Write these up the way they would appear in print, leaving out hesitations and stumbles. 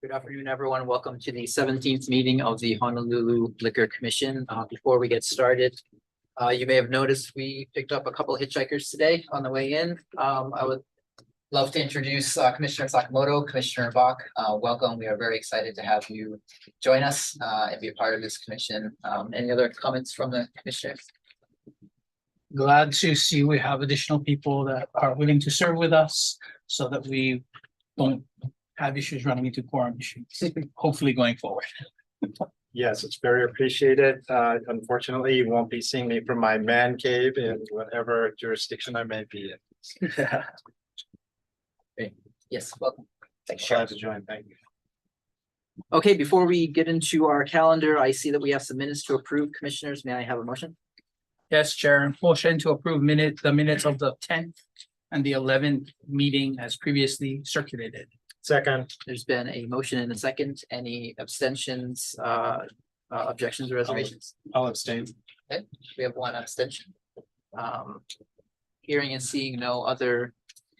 Good afternoon, everyone. Welcome to the 17th meeting of the Honolulu Liquor Commission. Before we get started, you may have noticed we picked up a couple of hitchhikers today on the way in. I would love to introduce Commissioner Sakamoto, Commissioner Bach. Welcome. We are very excited to have you join us and be a part of this commission. Any other comments from the commissioners? Glad to see we have additional people that are willing to serve with us so that we don't have issues running into quorum issues, hopefully going forward. Yes, it's very appreciated. Unfortunately, you won't be seeing me from my man cave in whatever jurisdiction I may be in. Great. Yes, welcome. Thanks. Glad to join. Thank you. Okay, before we get into our calendar, I see that we have some minutes to approve. Commissioners, may I have a motion? Yes, Chair, motion to approve the minutes of the 10th and the 11th meeting as previously circulated. Second. There's been a motion and a second. Any abstentions, objections or reservations? I'll abstain. Okay, we have one abstention. Hearing and seeing no other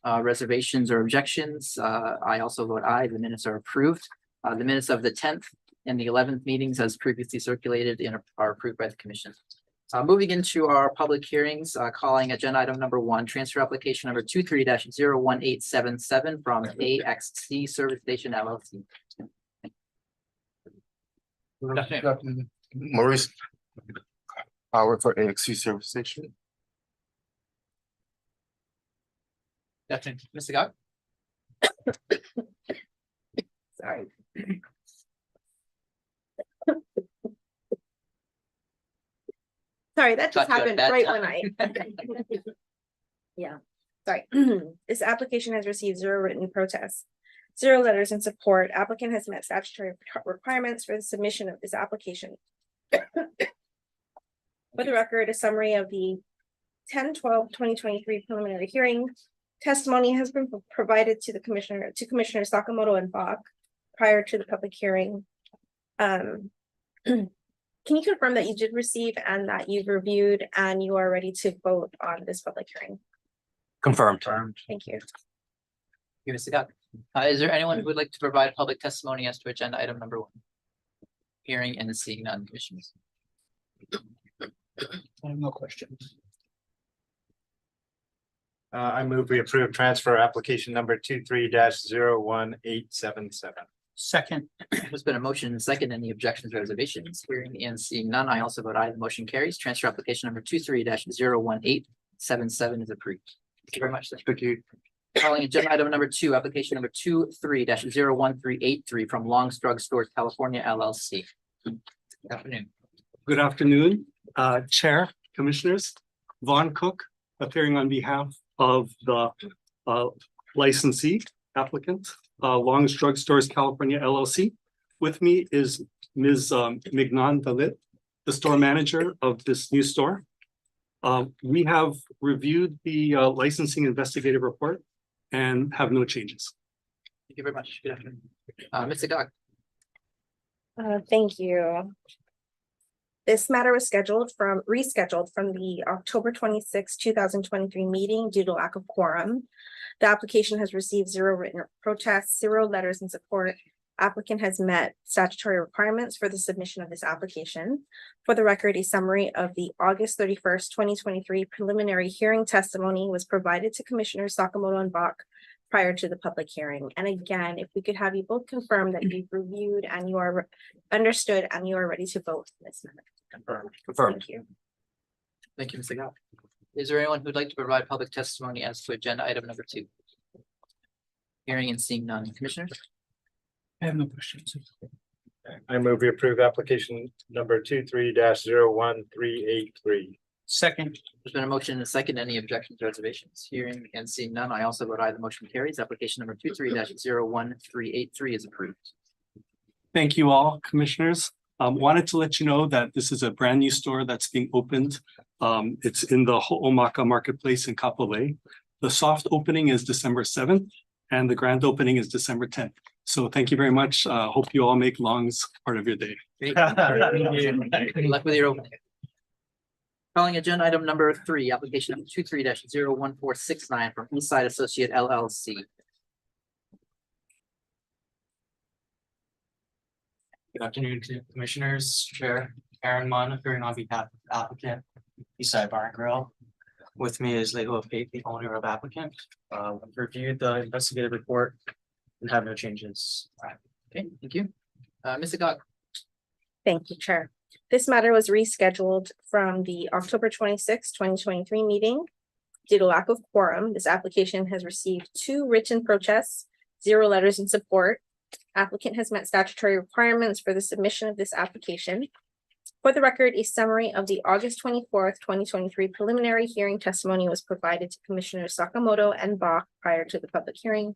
reservations or objections, I also vote aye. The minutes are approved. The minutes of the 10th and the 11th meetings as previously circulated and are approved by the commission. Moving into our public hearings, calling agenda item number 1, transfer application number 23-01877 from AXC Service Station LLC. Maurice Howard for AXC Service Station. Definitely. Mr. Gog? Sorry. Sorry, that just happened right when I. Yeah, sorry. This application has received 0 written protests, 0 letters in support. Applicant has met statutory requirements for the submission of this application. For the record, a summary of the 10/12/2023 preliminary hearing testimony has been provided to the Commissioner Sakamoto and Bach prior to the public hearing. Can you confirm that you did receive and that you've reviewed and you are ready to vote on this public hearing? Confirmed. Thank you. You, Mr. Gog. Is there anyone who would like to provide public testimony as to agenda item number 1? Hearing and seeing none, commissioners. I have no questions. I move we approve transfer application number 23-01877. Second. There's been a motion and a second. Any objections or reservations? Hearing and seeing none, I also vote aye. The motion carries. Transfer application number 23-01877 is approved. Thank you very much. Thank you. Calling agenda item number 2, application number 23-01383 from Long's Drug Stores, California LLC. Good afternoon. Good afternoon, Chair, Commissioners. Vaughn Cook, appearing on behalf of the licensee applicant, Long's Drug Stores, California LLC. With me is Ms. Mignon Dalit, the store manager of this new store. We have reviewed the licensing investigative report and have no changes. Thank you very much. Good afternoon. Mr. Gog. Thank you. This matter was rescheduled from the October 26, 2023 meeting due to lack of quorum. The application has received 0 written protests, 0 letters in support. Applicant has met statutory requirements for the submission of this application. For the record, a summary of the August 31st, 2023 preliminary hearing testimony was provided to Commissioners Sakamoto and Bach prior to the public hearing. And again, if we could have you both confirm that you've reviewed and you are understood and you are ready to vote in this matter. Confirmed. Thank you. Thank you, Mr. Gog. Is there anyone who'd like to provide public testimony as to agenda item number 2? Hearing and seeing none, commissioners. I have no questions. I move we approve application number 23-01383. Second. There's been a motion and a second. Any objections or reservations? Hearing and seeing none, I also vote aye. The motion carries. Application number 23-01383 is approved. Thank you all, Commissioners. Wanted to let you know that this is a brand new store that's being opened. It's in the Ho'omaka Marketplace in Kapolei. The soft opening is December 7th and the grand opening is December 10th. So thank you very much. Hope you all make Long's part of your day. Great. Good luck with your opening. Calling agenda item number 3, application number 23-01469 from Eastside Associate LLC. Good afternoon to Commissioners, Chair Aaron Munn, appearing on behalf of applicant Eastside Bar and Grill. With me is Leo Fate, the owner of applicant. We've reviewed the investigative report and have no changes. Okay, thank you. Ms. Agag, Thank you, Chair. This matter was rescheduled from the October 26, 2023 meeting. Due to lack of quorum, this application has received 2 written protests, 0 letters in support. Applicant has met statutory requirements for the submission of this application. For the record, a summary of the August 24th, 2023 preliminary hearing testimony was provided to Commissioners Sakamoto and Bach prior to the public hearing.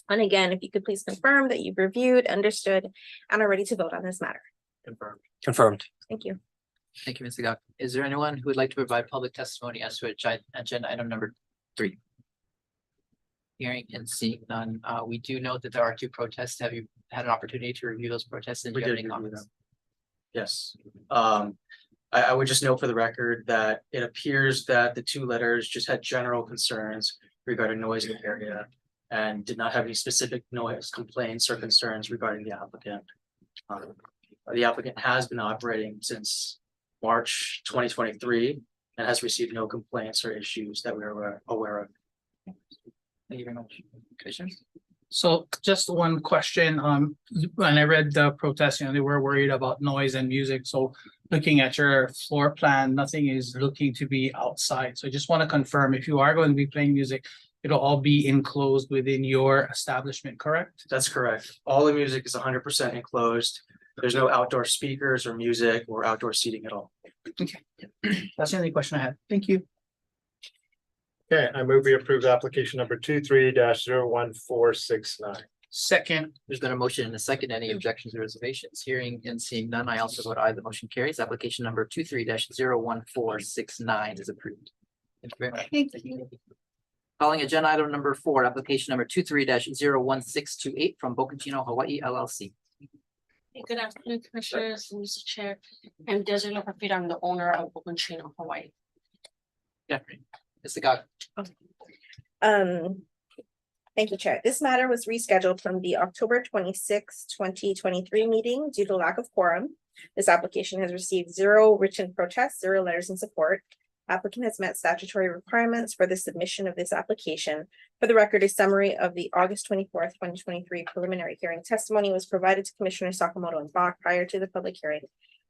And again, if you could please confirm that you've reviewed, understood, and are ready to vote on this matter. Confirmed. Confirmed. Thank you. thank you, Ms. Agag. Is there anyone who would like to provide public testimony as to agenda item number 3? Hearing and seeing none, we do note that there are 2 protests. Have you had an opportunity to review those protests and do We you have did any review comments? Yes. I would just note for the record that it appears that the 2 letters just had general concerns regarding noise in the area and did not have any specific noise complaints or concerns regarding the applicant. The applicant has been operating since March 2023 and has received no complaints or issues that we are aware of. Thank you very much. Commissioners? So just one question, when I read the protest, they were worried about noise and music, so looking at your floor plan, nothing is looking to be outside, so I just want to confirm if you are going to be playing music, it'll all be enclosed within your establishment, correct? That's correct. All the music is 100% enclosed. There's no outdoor speakers or music or outdoor seating at all. That's the only question I had, thank you. Okay, I move we approve application number 23-01469. Second, There's been a motion and a second. Any objections or reservations? Hearing and seeing none, I also vote aye. The motion carries. Application number 23-01469 is approved. Thank you very much. Calling agenda item number 4, application number 23-01628 from Bocachino, Hawaii LLC. Good afternoon, Commissioners, and Mr. Chair. I'm Desiree Lopez. I'm the owner of Bocachino, Hawaii. Good afternoon. Ms. Agag, Thank you, Chair. This matter was rescheduled from the October 26, 2023 meeting due to lack of quorum. This application has received 0 written protests, 0 letters in support. Applicant has met statutory requirements for the submission of this application. For the record, a summary of the August 24th, 2023 preliminary hearing testimony was provided to Commissioners Sakamoto and Bach prior to the public hearing.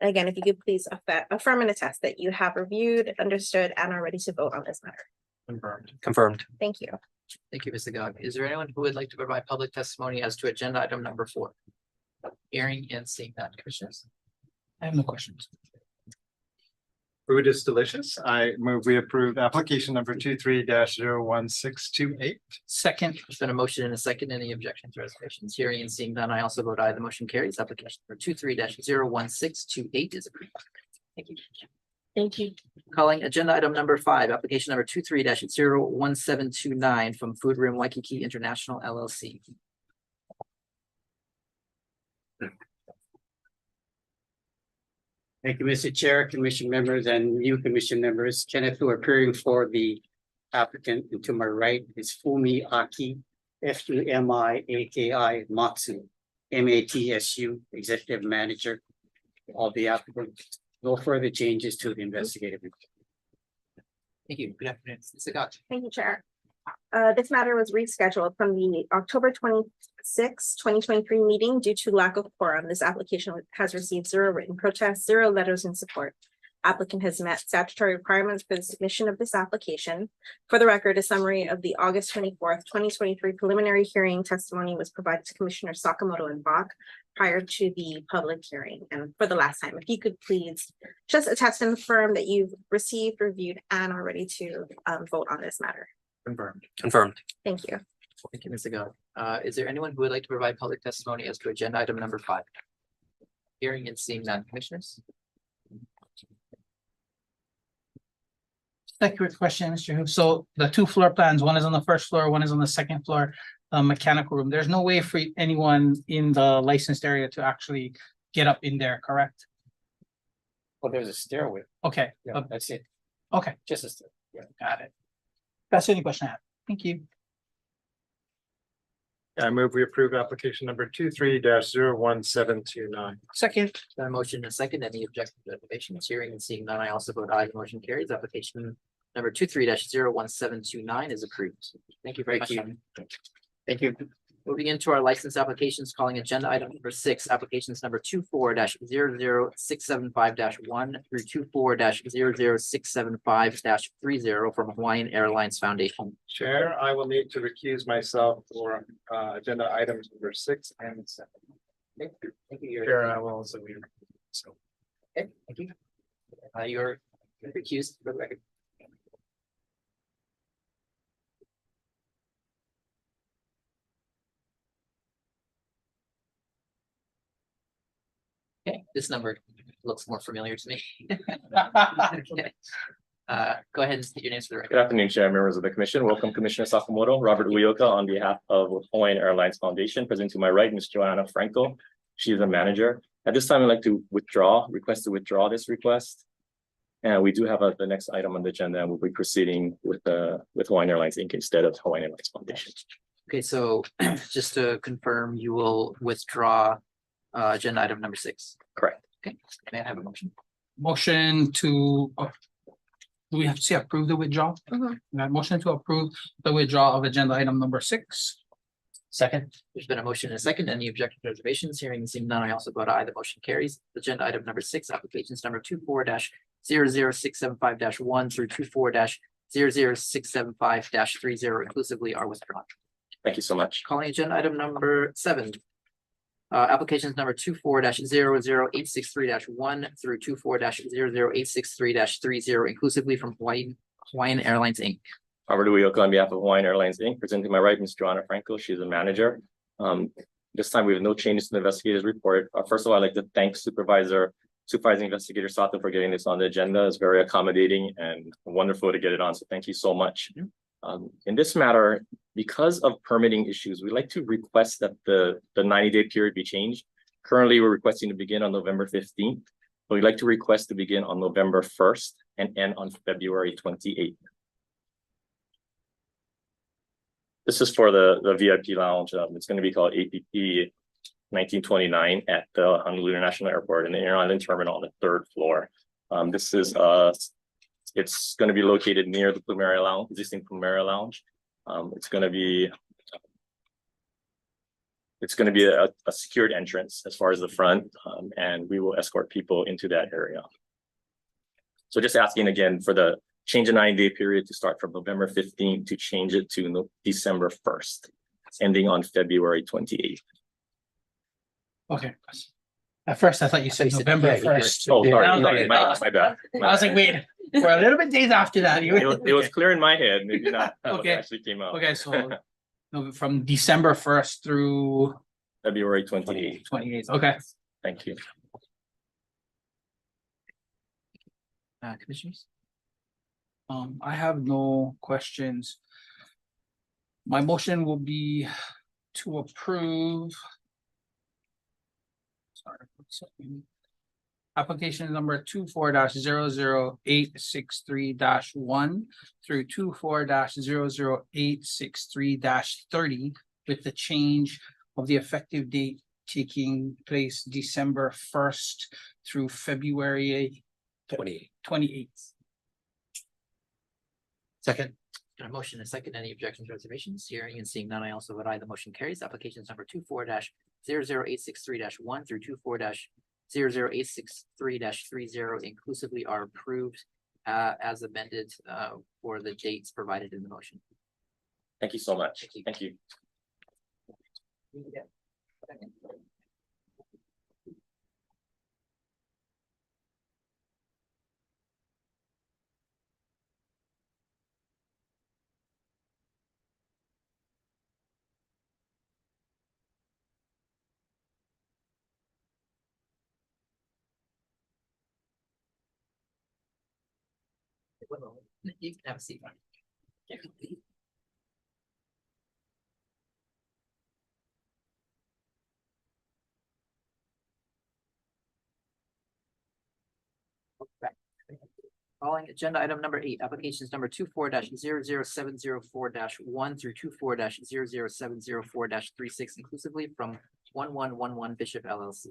And again, if you could please affirm and attest that you have reviewed, understood, and are ready to vote on this matter. Confirmed. Confirmed. Thank you. thank you, Ms. Agag. Is there anyone who would like to provide public testimony as to agenda item number 4? Hearing and seeing none, Commissioners? I have no questions. Food is delicious. I move we approve application number 23-01628. Second, There's been a motion and a second. Any objections or reservations? Hearing and seeing none, I also vote aye. The motion carries. Application number 23-01628 is approved. Thank you. Thank you. Calling agenda item number 5, application number 23-01729 from Food Room Waikiki International LLC. Thank you, Mr. Chair, Commission members, and new Commission members. Kenneth, who are appearing for the applicant, and to my right is Fumi Aki, Fumiaki Matsu, Matsu, Executive Manager of the applicant. No further changes to the investigative report. Thank you. Good afternoon. Ms. Agag. Thank you, Chair. This matter was rescheduled from the October 26, 2023 meeting due to lack of quorum. This application has received 0 written protests, 0 letters in support. Applicant has met statutory requirements for the submission of this application. For the record, a summary of the August 24th, 2023 preliminary hearing testimony was provided to Commissioner Sakamoto and Bach prior to the public hearing. And for the last time, if you could please just attest and affirm that you've received, reviewed, and are ready to vote on this matter. Confirmed. Confirmed. Thank you. Thank you, Ms. Agag. Is there anyone who would like to provide public testimony as to agenda item number 5? Hearing and seeing none, Commissioners? accurate question, Mr. Hu. So the 2 floor plans, one is on the first floor, one is on the second floor, mechanical room. There's no way for anyone in the licensed area to actually get up in there, correct? Well, there's a stairway. Okay, Yeah, that's it. okay, Just a stair. Yeah. got it. That's the only question I have. Thank you. I move we approve application number 23-01729. Second. Got a motion and a second. Any objections or reservations? Hearing and seeing none, I also vote aye. The motion carries. Application number 23-01729 is approved. Thank you very much. Thank you. Simon. Thank you. Moving into our license applications, calling agenda item number 6, applications number 24-00675-1 through 24-00675-30 from Hawaiian Airlines Foundation. Chair, I will need to recuse myself for agenda items number 6 and 7. Thank you. Chair, I will also be. So. Okay, thank you. You're recused for the record. Okay, this number looks more familiar to me. Okay. Go ahead and state your names for the record. Good afternoon, Chair, members of the Commission. Welcome, Commissioner Sakamoto. Robert Uyoka on behalf of Hawaiian Airlines Foundation. Present to my right, Ms. Joanna Franco. She is a manager. At this time, I'd like to request to withdraw this request. And we do have the next item on the agenda, and we'll be proceeding with Hawaiian Airlines Inc. instead of Hawaiian Airlines Foundation. Okay, so just to confirm, you will withdraw agenda item number 6. Correct. Okay, may I have a motion? Motion to, do we have to say approve the withdrawal? Motion to approve the withdrawal of agenda item number 6. Second. There's been a motion and a second. Any objections or reservations? Hearing and seeing none, I also vote aye. The motion carries. Agenda item number 6, applications number 24-00675-1 through 24-00675-30 inclusively are withdrawn. Thank you so much. Calling agenda item number 7. Applications number 24-00863-1 through 24-00863-30 inclusively from Hawaiian Airlines Inc. Robert Uyoka on behalf of Hawaiian Airlines Inc. Presenting my right, Ms. Joanna Franco. She's a manager. This time we have no changes to the investigator's report. First of all, I'd like to thank Supervising Investigator Sato for getting this on the agenda. It's very accommodating and wonderful to get it on. So thank you so much. In this matter, because of permitting issues, we'd like to request that the 90-day period be changed. Currently, we're requesting to begin on November 15th, but we'd like to request to begin on November 1st and end on February 28th. This is for the VIP lounge. It's going to be called APP 1929 at the Honolulu International Airport in the Air Island Terminal on the 3rd floor. This is it's going to be located near the Plumeria Lounge, existing Plumeria Lounge. It's going to be a secured entrance as far as the front, and we will escort people into that area. So just asking again for the change in 90-day period to start from November 15th to change it to December 1st, ending on February 28th. Okay. At first, I thought you said November 1st. Oh, sorry, I was sorry, like, my bad. I was like, wait, we're a little bit days after that. It was clear in my head, maybe not how it Okay. actually came out. Okay, so no, from December 1st through February 28th. 28th. Okay. Thank you. Commissioners? I have no questions. My motion will be to approve. Sorry. Application number 24-00863-1 through 24-00863-30 with the change of the effective date taking place December 1st through February 28th. Second. Got a motion and a second. Any objections or reservations? Hearing and seeing none, I also vote aye. The motion carries. Applications number 24-00863-1 through 24-00863-30 inclusively are approved as amended for the dates provided in the motion. Thank you so much. Thank you. You can have a seat. Calling agenda item number 8, applications number 24-00704-1 through 24-00704-36 inclusively from 1111 Bishop LLC.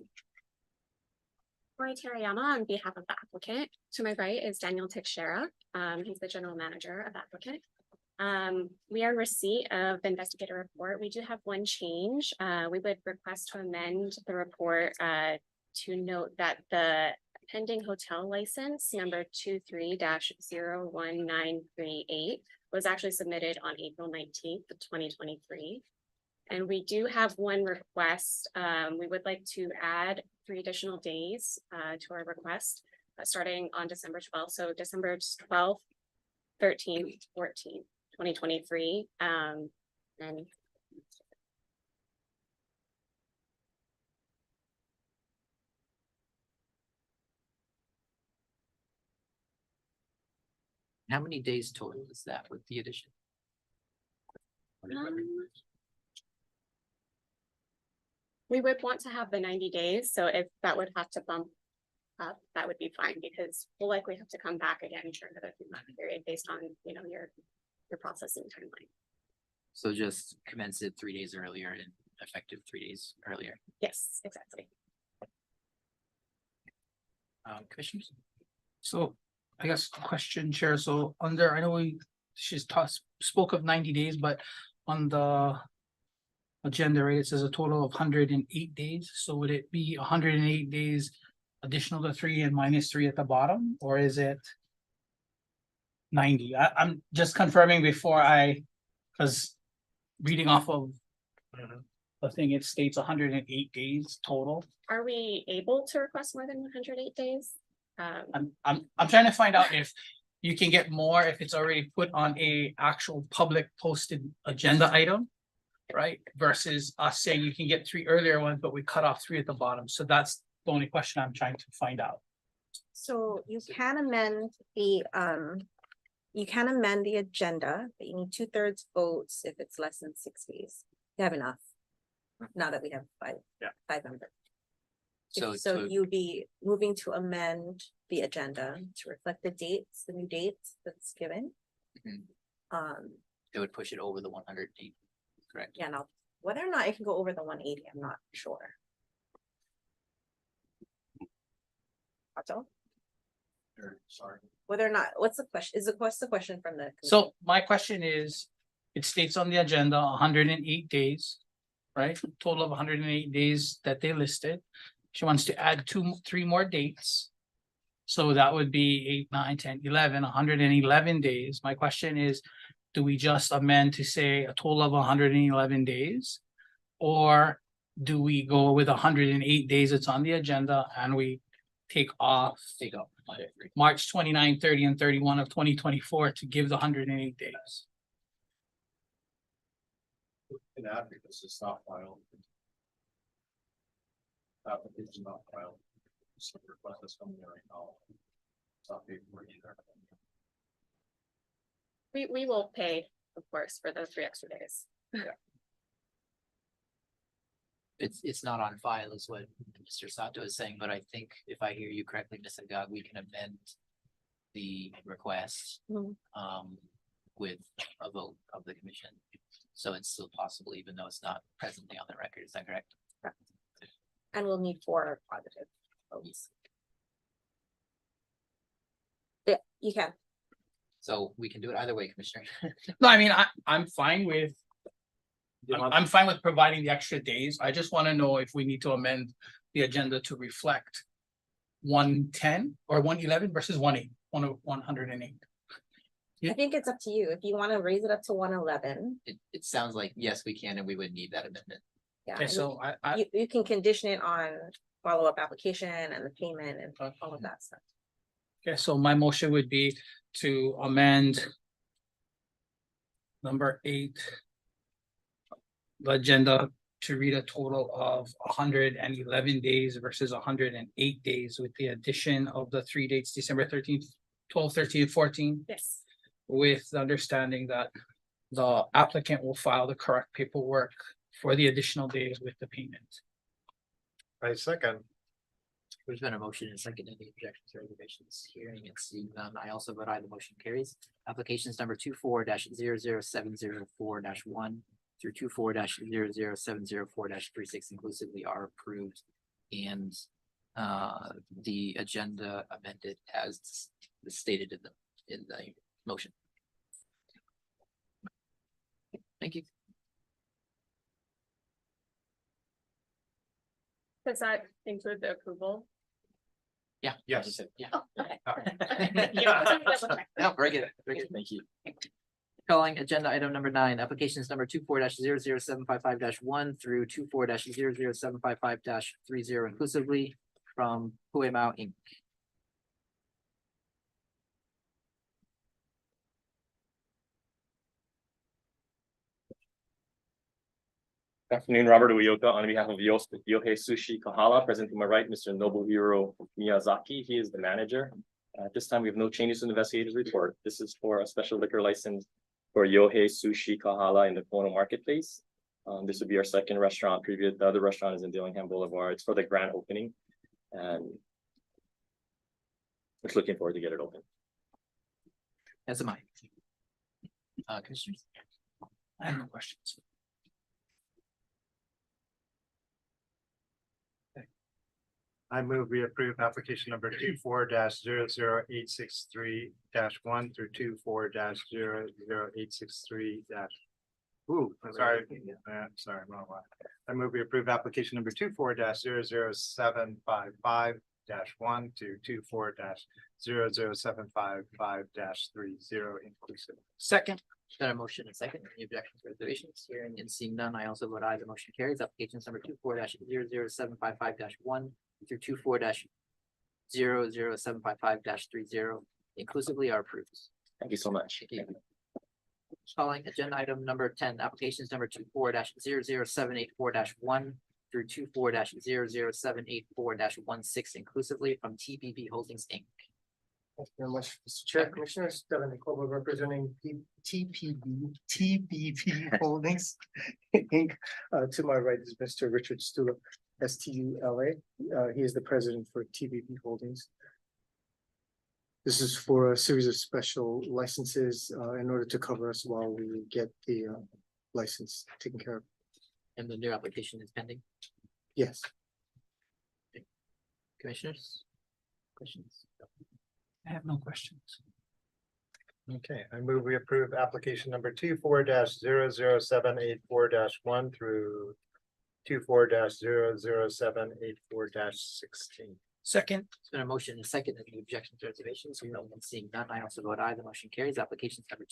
Roy Terayama on behalf of the applicant. To my right is Daniel Teixeira. He's the general manager of applicant. We are in receipt of the investigator report. We do have one change. We would request to amend the report to note that the pending hotel license number 23-01938 was actually submitted on April 19th, 2023. And we do have one request. We would like to add 3 additional days to our request, starting on December 12th. So December 12th, 13th, 14th, 2023. And How many days total is that with the addition? we would want to have the 90 days. So if that would have to bump up, that would be fine because we'll likely have to come back again during the 3-month period based on, you know, your processing timeline. So just commence it 3 days earlier and effective 3 days earlier. Yes, exactly. Commissioners? So I guess question, Chair, so under, I know spoke of 90 days, but on the agenda, right, it says a total of 108 days, so would it be 108 days additional to 3 and minus 3 at the bottom, or is it 90? I'm just confirming before because reading off of the thing, it states 108 days total. Are we able to request more than 108 days? I'm trying to find out if you can get more if it's already put on a actual public posted agenda item, right? Versus us saying you can get 3 earlier ones, but we cut off 3 at the bottom. So that's the only question I'm trying to find out. So you can amend the agenda, but you need 2/3 votes if it's less than 6 days. You have enough. Now that we have 5 members. So you'd be moving to amend the agenda to reflect the dates, the new dates that's given. Mhm. Um, It would push it over the 108, correct? yeah, now, whether or not it can go over the 180, I'm not sure. That's all. Sorry. Whether or not, what's the question? What's the question from the? So my question is, it states on the agenda 108 days, right? Total of 108 days that they listed. She wants to add 3 more dates. So that would be 8, 9, 10, 11, 111 days. My question is, do we just amend to say a total of 111 days? Or do we go with 108 days that's on the agenda and we take off March 29, 30, and 31 of 2024 to give the 108 days? In that, because it's not filed. Application not filed. So request is coming right now. It's not paid for either. We will pay, of course, for those 3 extra days. It's not on file is what Mr. Sato is saying, but I think if I hear you correctly, Ms. Agag, we can amend the request Mhm. With a vote of the commission. So it's still possible, even though it's not presently on the record. Is that correct? And we'll need 4 positive votes. Yeah, you can. So we can do it either way, Commissioner. No, I mean, I'm fine with. I'm fine with providing the extra days. I just want to know if we need to amend the agenda to reflect 110 or 111 versus 108. I think it's up to you. If you want to raise it up to 111. It sounds like, yes, we can, and we would need that amendment. Yeah. Okay, and so I You can condition it on follow-up application and the payment and all of that stuff. okay, so my motion would be to amend number 8, the agenda to read a total of 111 days versus 108 days with the addition of the 3 dates, December 13th, 12, 13, 14, Yes. with the understanding that the applicant will file the correct paperwork for the additional days with the payment. I second. There's been a motion and a second. Any objections or reservations? Hearing and seeing none, I also vote aye. The motion carries. Applications number 24-00704-1 through 24-00704-36 inclusively are approved. And the agenda amended as stated in the motion. Thank you. Does that include the approval? Yeah. Yes. Yeah. Oh, okay. Yeah, very good. Very good. Thank you. Calling agenda item number 9, applications number 24-00755-1 through 24-00755-30 inclusively from Puemau Inc. Good afternoon, Robert Uyoka, on behalf of Yohei Sushi Kahala, present to my right, Mr. Nobuhiro Miyazaki, he is the manager. At this time, we have no changes to the investigator's report. This is for a special liquor license for Yohei Sushi Kahala in the Kono Marketplace. This would be our second restaurant. The other restaurant is in Dillingham Boulevard. It's for the grand opening. And we're just looking forward to get it open. As am I. Commissioners? I have no questions. I move we approve application number 24-00863-1 through 24-00863-. Ooh, sorry, sorry, wrong one. I move we approve application number 24-00755-1 to 24-00755-30 inclusive. Second. Got a motion and second. Any objections or reservations? Hearing and seeing none, I also vote aye. The motion carries. Applications number 24-00755-1 through 24-00755-30 inclusively are approved. Thank you so much. Thank you. Calling agenda item number 10, applications number 24-00784-1 through 24-00784-16 inclusively from TBB Holdings Inc. Thank you very much, Mr. Chair, Commissioners, Devin Nicola representing TBB Holdings Inc. To my right is Mr. Richard Stula, STULA. He is the president for TBB Holdings. This is for a series of special licenses in order to cover us while we get the license taken care of. And the new application is pending. Yes. Commissioners? Questions? I have no questions. Okay, I move we approve application number 24-00784-1 through 24-00784-16. Second. It's been a motion and a second. Any objections or reservations? Hearing and seeing none, I also vote aye. The motion carries. Applications number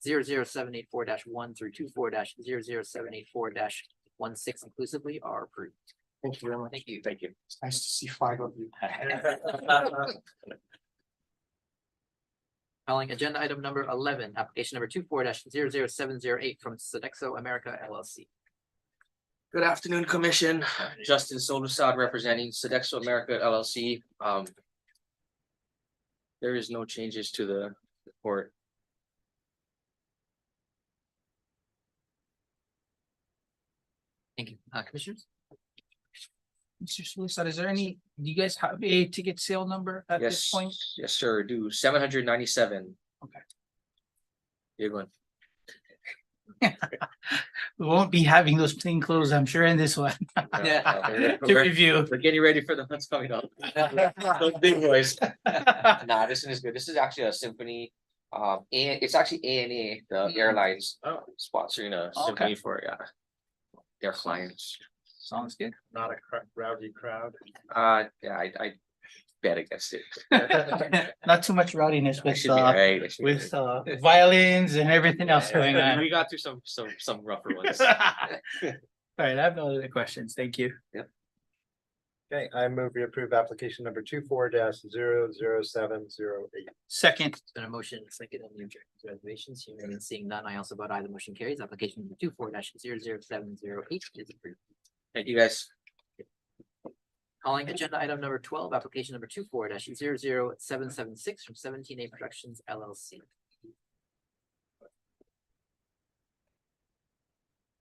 24-00784-1 through 24-00784-16 inclusively are approved. Thank you very much. Thank you. Thank you. It's nice to see 5 of you. Calling agenda item number 11, application number 24-00708 from Sodexo America LLC. Good afternoon, Commission. Justin Solusad representing Sodexo America LLC. There is no changes to the report. Thank you. Commissioners? Mr. Solicit, is there any, do you guys have a ticket sale number at this point? Yes, sir, do 797. Okay. Good one. We won't be having those plain clothes, I'm sure, in this one. Yeah. To review. We're getting ready for the ones coming up. Those big boys. Nah, this one is good. This is actually a symphony. And it's actually ANA, the airlines sponsoring a symphony for their clients. Sounds good. Not a rowdy crowd. Yeah, I bet against it. Not too much rowdiness That with should be right. That should be with right. violins and everything else going on. We got through some rougher ones. All right, I have no other questions. Thank you. Okay, I move we approve application number 24-00708. Second. It's been a motion and a second. Any objections or reservations? Hearing and seeing none, I also vote aye. The motion carries. Application number 24-00708 is approved. Thank you, guys. Calling agenda item number 12, application number 24-00776 from 17A Productions LLC.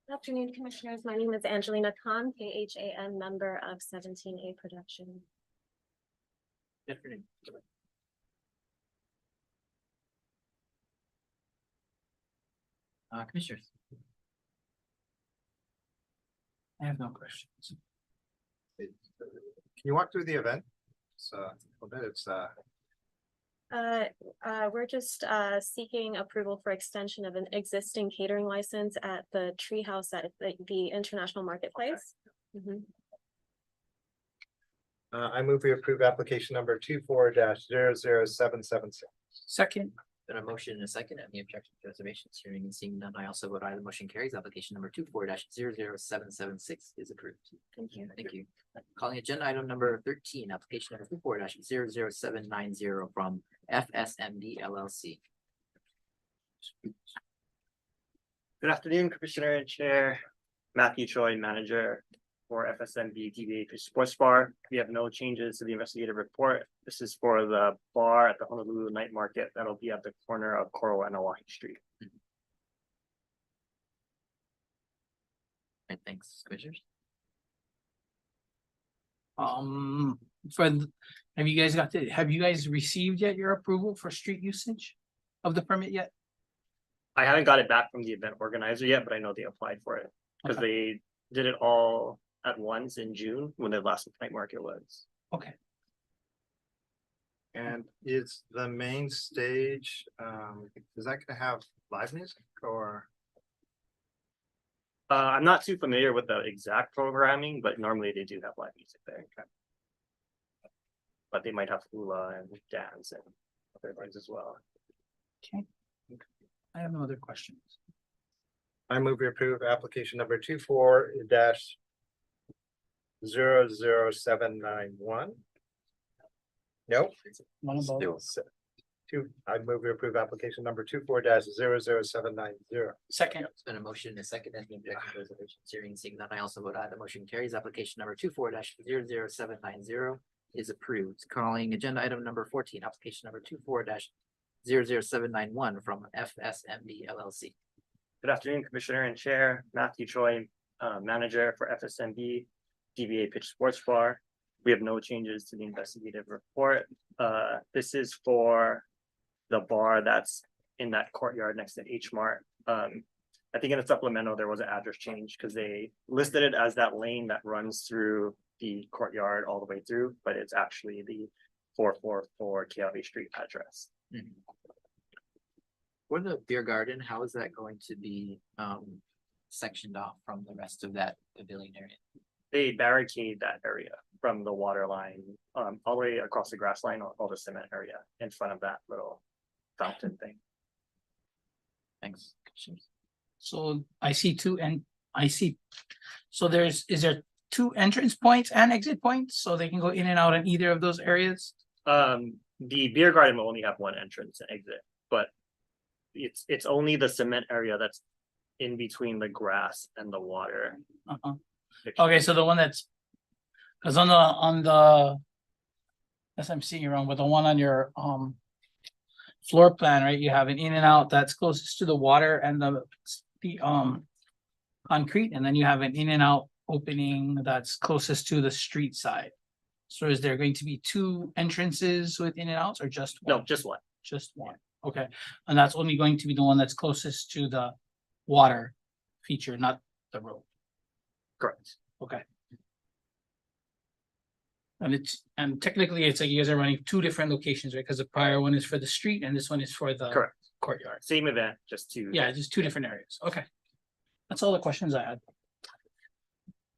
Good afternoon, Commissioners. My name is Angelina Khan, KHAN, member of 17A Production. Good afternoon. Commissioners. I have no questions. Can you walk through the event? We're just seeking approval for extension of an existing catering license at the Treehouse at the International Marketplace. Mhm. I move we approve application number 24-00776. Second, Been a motion and a second. Any objections, reservations, hearing and seeing none, I also vote aye. The motion carries. Application number 24-00776 is approved. Thank you. Thank you. Calling agenda item number 13, application number 24-00790 from FSMB LLC. Good afternoon, Commissioner and Chair. Matthew Choi, Manager for FSMB DBA Sports Bar. We have no changes to the investigative report. This is for the bar at the Honolulu Night Market that'll be at the corner of Coral and Oahe Street. And thanks, commissioners. have you guys have you guys received yet your approval for street usage of the permit yet? I haven't got it back from the event organizer yet, but I know they applied for it because they did it all at once in June when the last night market was. Okay, And is the main stage, is that gonna have live music or? I'm not too familiar with the exact programming, but normally they do have live music there. But they might have hula and dance and other things as well. okay. I have no other questions. I move we approve application number 24-00791. Nope. One about, I move we approve application number 24-00790. second, It's been a motion and a second. Any objections, reservations, hearing and seeing none, I also vote aye. The motion carries. Application number 24-00790 is approved. Calling agenda item number 14, application number 24-00791 from FSMB LLC. Good afternoon, Commissioner and Chair, Matthew Choi, Manager for FSMB DBA Pitch Sports Bar. We have no changes to the investigative report. This is for the bar that's in that courtyard next to H Mart. I think in a supplemental, there was an address change because they listed it as that lane that runs through the courtyard all the way through, but it's actually the 444 Keawe Street address. For the beer garden, how is that going to be sectioned off from the rest of that pavilion area? They barricade that area from the water line, all the way across the grass line, all the cement area in front of that little fountain thing. Thanks. Commissioners. so I see so is there two entrance points and exit points, so they can go in and out in either of those areas? The beer garden will only have one entrance and exit, but it's only the cement area that's in between the grass and the water. Okay, so the one that's, because on the, as I'm seeing you wrong, but the one on your floor plan, right, you have an in and out that's closest to the water and the concrete, and then you have an in and out opening that's closest to the street side. So is there going to be two entrances with in and outs or just one? No, just one. Just one, okay, and that's only going to be the one that's closest to the water feature, not the road, Correct. okay. And technically, it's like you guys are running two different locations, right? Because the prior one is for the street and this one is for the Correct. courtyard. Same event, just two. Yeah, just two different areas, okay. That's all the questions I had.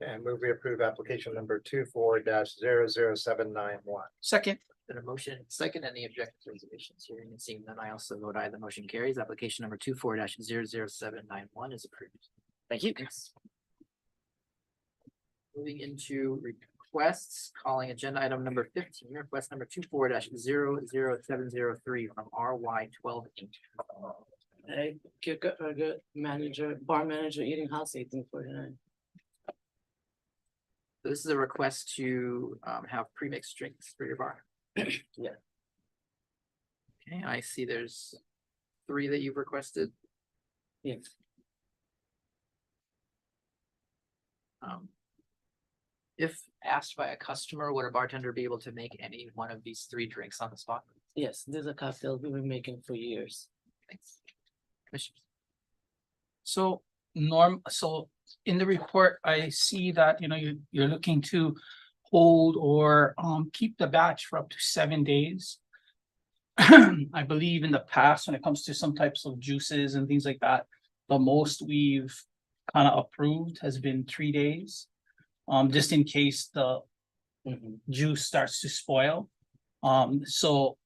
And move we approve application number 24-00791. Second, Been a motion, second, any objections, reservations, hearing and seeing none, I also vote aye. The motion carries. Application number 24-00791 is approved. Thank you. Thanks. Moving into requests, calling agenda item number 15, request number 24-00703 from RY12 Inc. Hey, good manager, bar manager, eating house 1849. So this is a request to have pre-mixed drinks for your bar. Yeah. Okay, I see there's 3 that you've requested. Yes. If asked by a customer, would a bartender be able to make any one of these three drinks on the spot? Yes, there's a cocktail we've been making for years. Thanks. Commissioners? So so in the report, I see that, you know, you're looking to hold or keep the batch for up to 7 days. I believe in the past, when it comes to some types of juices and things like that, the most we've kind of approved has been 3 days. Just in case the juice starts to spoil. So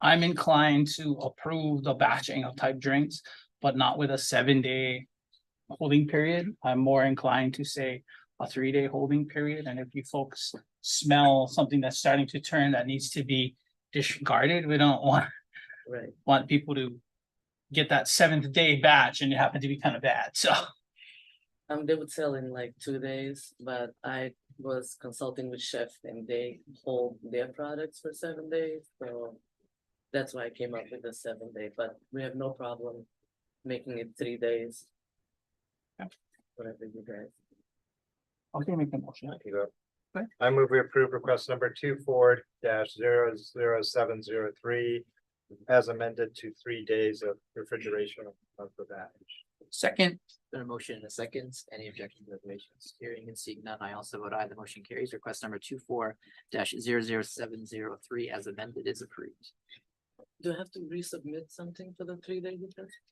I'm inclined to approve the batching of type drinks, but not with a 7-day holding period. I'm more inclined to say a 3-day holding period. And if you folks smell something that's starting to turn that needs to be disregarded, we don't want people to get that 7th day batch and it happen to be kind of bad. So They would sell in like 2 days, but I was consulting with chef and they hold their products for 7 days, so that's why I came up with the 7-day, but we have no problem making it 3 days. Whatever you guys. okay, make the motion. I move we approve request number 24-00703 as amended to 3 days of refrigeration of the batch. Second, Been a motion and a second. Any objections, reservations? Hearing and seeing none, I also vote aye. The motion carries. Request number 24-00703 as amended is approved. Do I have to resubmit something for the 3-day?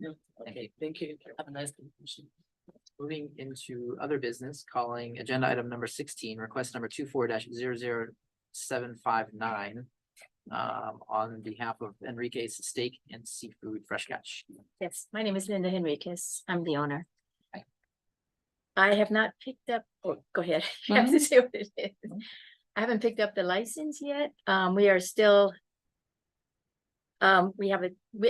No, okay, thank you. Have a nice day. Moving into other business, calling agenda item number 16, request number 24-00759. On behalf of Enrique's Steak and Seafood Fresh Catch. Yes, my name is Linda Henriquez. I'm the owner. I have not picked up, oh, go ahead. You have to say what it is. I haven't picked up the license yet. We are still. We have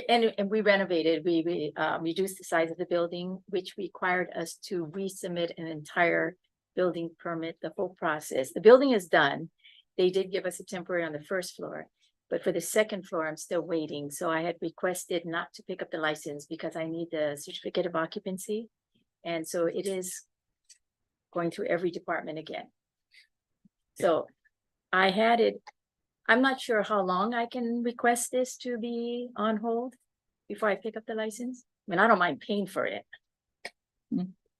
and we renovated, we reduced the size of the building, which required us to resubmit an entire building permit, the whole process. The building is done. They did give us a temporary on the first floor. But for the second floor, I'm still waiting. So I had requested not to pick up the license because I need the certificate of occupancy. And so it is going through every department again. So I had it, I'm not sure how long I can request this to be on hold before I pick up the license. I mean, I don't mind paying for it.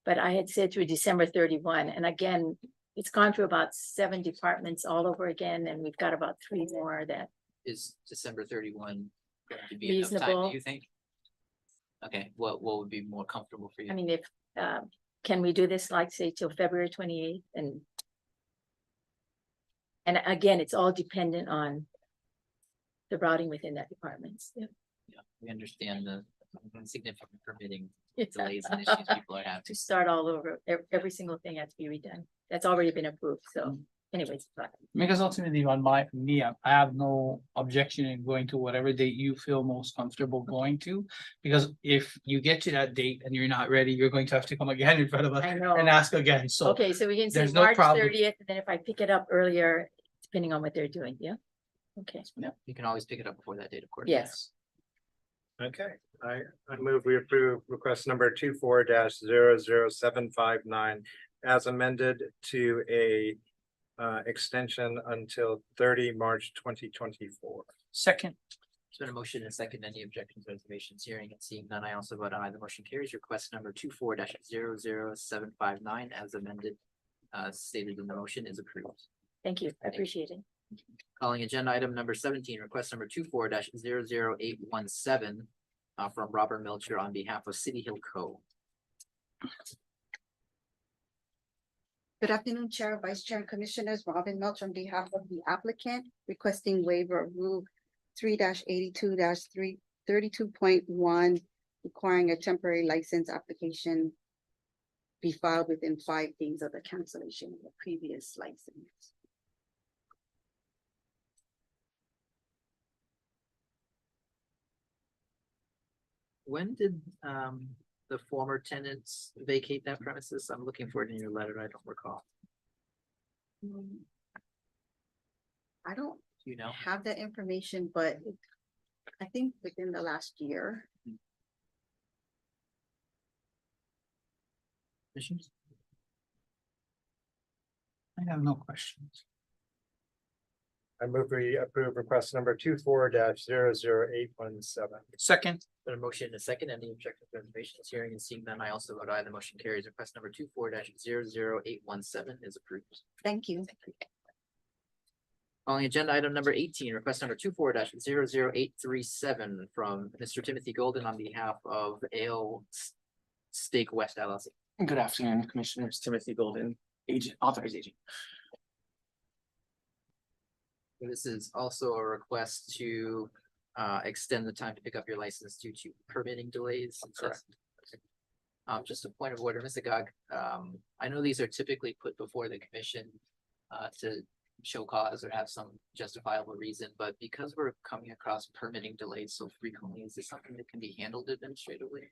But I had said through December 31, and again, it's gone through about 7 departments all over again, and we've got about 3 more that. Is December 31 going to be enough time, Reasonable. do you think? Okay, what would be more comfortable for you? I mean, if, can we do this like say till February 28th and again, it's all dependent on the routing within that department. Yeah. Yeah, we understand the significant permitting delays and issues people are having. To start all over, every single thing has to be redone. That's already been approved, so anyways. because ultimately on I have no objection in going to whatever date you feel most comfortable going to. Because if you get to that date and you're not ready, you're going to have to come again in front of us I know. and ask again, so. Okay, so we can say there's no March problem. 30th, and then if I pick it up earlier, depending on what they're doing, yeah? Okay. Yeah, you can always pick it up before that date, of course. Yes. Okay, I move we approve request number 24-00759 as amended to a extension until 30 March 2024. Second, There's been a motion and a second. Any objections, reservations? Hearing and seeing none, I also vote aye. The motion carries. Request number 24-00759 as amended, stated in the motion is approved. Thank you. I appreciate it. Calling agenda item number 17, request number 24-00817 from Robert Melcher on behalf of City Hill Co. Good afternoon, Chair, Vice Chair, and Commissioners. Robin Melch on behalf of the applicant requesting waiver of Rule 3-82-32.1, requiring a temporary license application be filed within 5 days of the cancellation of the previous license. When did the former tenants vacate that premises? I'm looking for it in your letter. I don't recall. I don't Do you know? have that information, but I think within the last year. Commissioners? I have no questions. I move we approve request number 24-00817. Second, Been a motion and a second, any objections, reservations, hearing and seeing none, I also vote aye, the motion carries. Request number 24-00817 is approved. Thank you. Calling agenda item number 18, request number 24-00837 from Mr. Timothy Golden on behalf of Ale Steak West LLC. Good afternoon, Commissioners. Timothy Golden, agent, authorized agent. This is also a request to extend the time to pick up your license due to permitting delays. Correct. Just a point of order, Ms. Agag, I know these are typically put before the commission to show cause or have some justifiable reason, but because we're coming across permitting delays so frequently, is this something that can be handled administratively?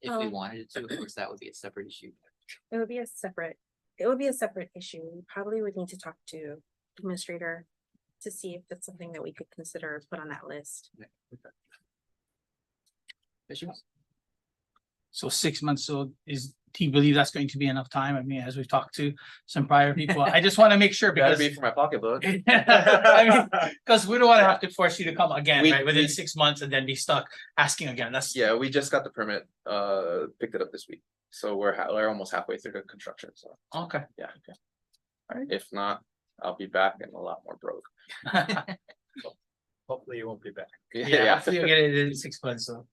If we wanted to, of course, that would be a separate issue. It would be a separate issue. We probably would need to talk to administrator to see if that's something that we could consider put on that list. Issues? so 6 months, so do you believe that's going to be enough time? I mean, as we've talked to some prior people, I just want to make sure Gotta because. be for my pocketbook. I mean, because we don't want to have to force you to come again, We- right, within 6 months and then be stuck asking again. That's. Yeah, we just got the permit, picked it up this week, so we're almost halfway through the construction, so, Okay. yeah. If not, I'll be back and a lot more broke. Hopefully you won't be back. Yeah, hopefully you'll get it in 6 months, so.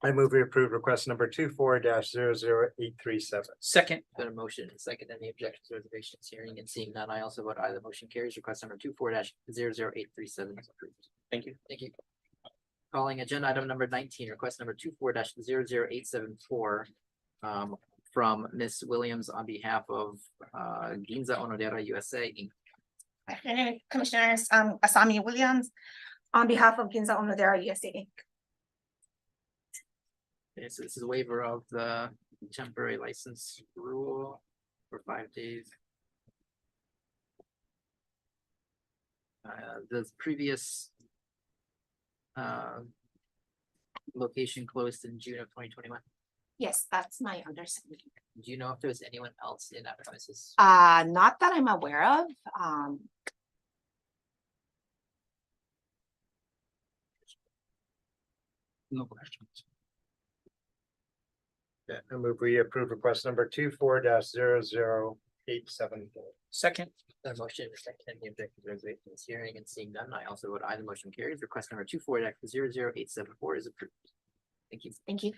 I move we approve request number 24-00837. Second, Been a motion and a second, any objections, reservations, hearing and seeing none, I also vote aye, the motion carries. Request number 24-00837 is approved. Thank you. Thank you. Calling agenda item number 19, request number 24-00874 from Ms. Williams on behalf of Ginza Onodera USA Inc. Afternoon, Commissioners, Asami Williams on behalf of Ginza Onodera USA Inc. Okay, so this is a waiver of the temporary license rule for 5 days. The previous location closed in June of 2021. Yes, that's my understanding. Do you know if there was anyone else in that premises? Not that I'm aware of. no questions. Yeah, I move we approve request number 24-00874. Second, The motion is second, any objections, reservations, hearing and seeing none, I also vote aye, the motion carries. Request number 24-00874 is approved. Thank you. Thank you.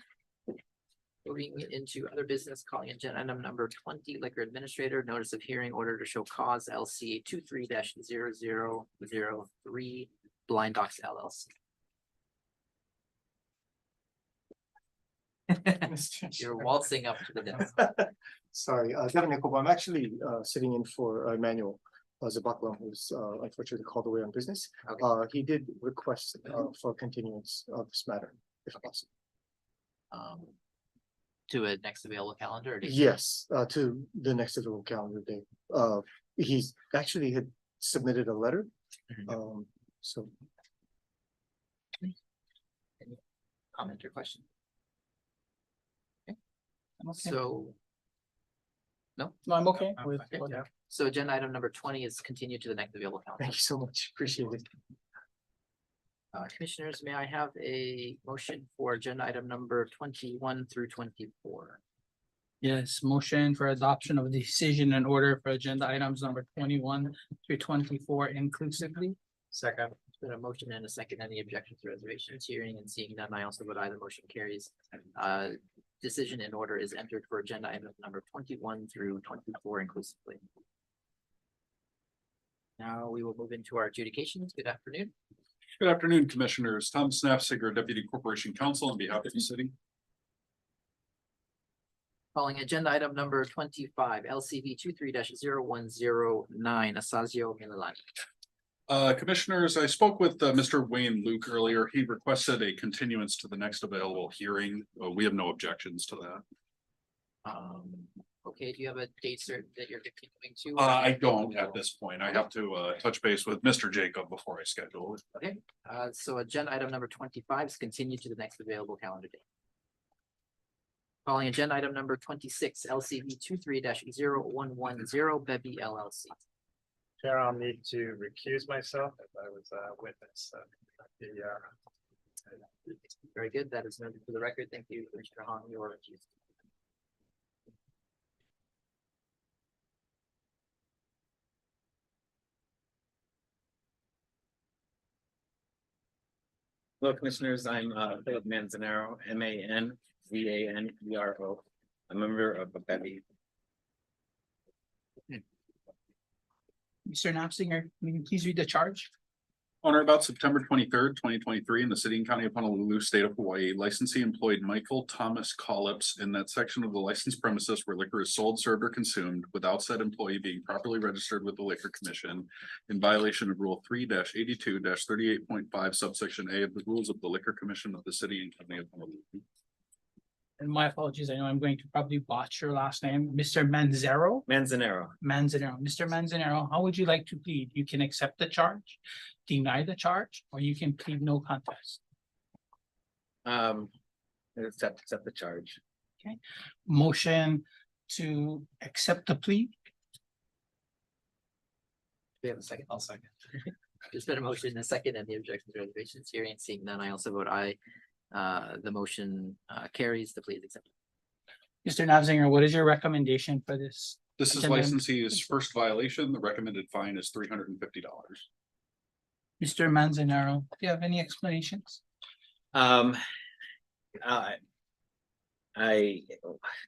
Moving into other business, calling agenda item number 20, liquor administrator, notice of hearing, order to show cause, LCA 23-0003, Blind Docs LLC. You're waltzing up to the desk. Sorry, Devin Nicobo, I'm actually sitting in for Emmanuel Zabakwa, who's unfortunately called away on business. Okay. He did request for continuance of this matter, if possible. To a next available calendar? Or date? Yes, to the next available calendar day. He's actually had submitted a letter. So Any comment or question? I'm okay. So. No? No, I'm okay with. Okay, yeah. So agenda item number 20 is continued to the next available calendar. thank you so much. Appreciate it. Commissioners, may I have a motion for agenda item number 21 through 24? Yes, motion for adoption of decision and order for agenda items number 21 through 24 inclusively. Second. It's been a motion and a second. Any objections or reservations? Hearing and seeing none, I also vote aye, the motion carries. Decision and order is entered for agenda item number 21 through 24 inclusively. Now we will move into our adjudications. Good afternoon. Good afternoon, Commissioners. Tom Snapsiger, Deputy Corporation Counsel on behalf of the city. Calling agenda item number 25, LCV 23-0109, Asazio Mililani. Commissioners, I spoke with Mr. Wayne Luke earlier. He requested a continuance to the next available hearing. We have no objections to that. Okay, do you have a date certain that you're continuing to? I don't at this point. I have to touch base with Mr. Jacob before I schedule it. Okay, so agenda item number 25 is continued to the next available calendar date. Calling agenda item number 26, LCV 23-0110, Bebby LLC. Chair, I'll need to recuse myself as I was a witness of the Very good. That is noted for the record. Thank you, Commissioner Hong. You are recused. Hello, Commissioners. I'm Philip Manzanero, Manzanero, a member of the Bevy. Mr. Knapsinger, will you please read the charge? On or about September 23rd, 2023, in the city and county of Honolulu, state of Hawaii, licensee employed Michael Thomas Collips in that section of the licensed premises where liquor is sold, served, or consumed without said employee being properly registered with the Liquor Commission in violation of Rule 3-82-38.5 subsection A of the rules of the Liquor Commission of the city and county of Honolulu. And my apologies, I know I'm going to probably botch your last name, Mr. Manzanero. Manzanero. Mr. Manzanero, how would you like to plead? You can accept the charge, deny the charge, or you can plead no contest. Accept the charge. Okay, motion to accept the plea. We have a second. I'll second. There's been a motion and a second, and the objections or reservations hearing, seeing none, I also vote aye. The motion carries. The plea is accepted. Mr. Knapsinger, what is your recommendation for this? This is licensee's first violation. The recommended fine is $350. Mr. Manzanero, do you have any explanations? I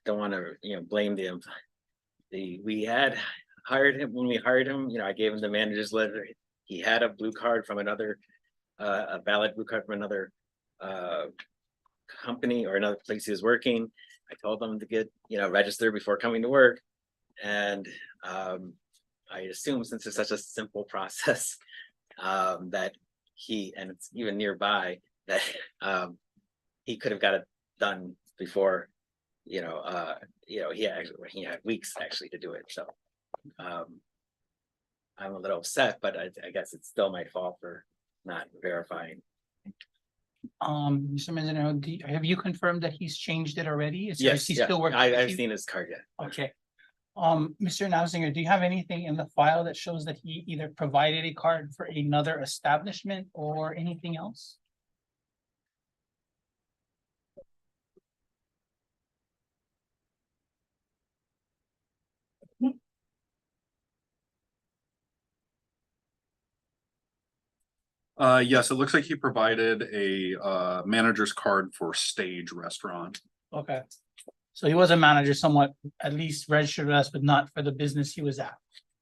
don't want to, blame them. We had hired him when we hired him. I gave him the manager's letter. He had a blue card from another, a valid blue card from another company or another place he was working. I told him to get, registered before coming to work. And I assume since it's such a simple process, that and it's even nearby, that he could have got it done before, he had weeks actually to do it. So I'm a little upset, but I guess it's still my fault for not verifying. Mr. Manzanero, have you confirmed that he's changed it already? Yes, he still working? I've seen his card yet. Okay. Mr. Knapsinger, do you have anything in the file that shows that he either provided a card for another establishment or anything else? Yes, it looks like he provided a manager's card for Stage Restaurant. Okay. So he was a manager somewhat, at least registered with us, but not for the business he was at.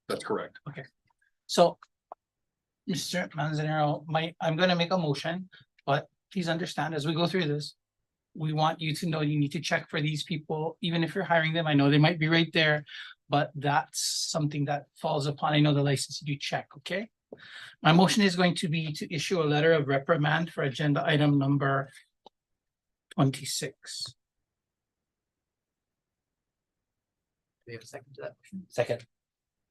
That's correct. Okay. So, Mr. Manzanero, I'm gonna make a motion, but please understand, as we go through this, we want you to know you need to check for these people, even if you're hiring them. I know they might be right there, but that's something that falls upon, I know the license you check, okay? My motion is going to be to issue a letter of reprimand for agenda item number 26. Do we have a second to that motion? Second.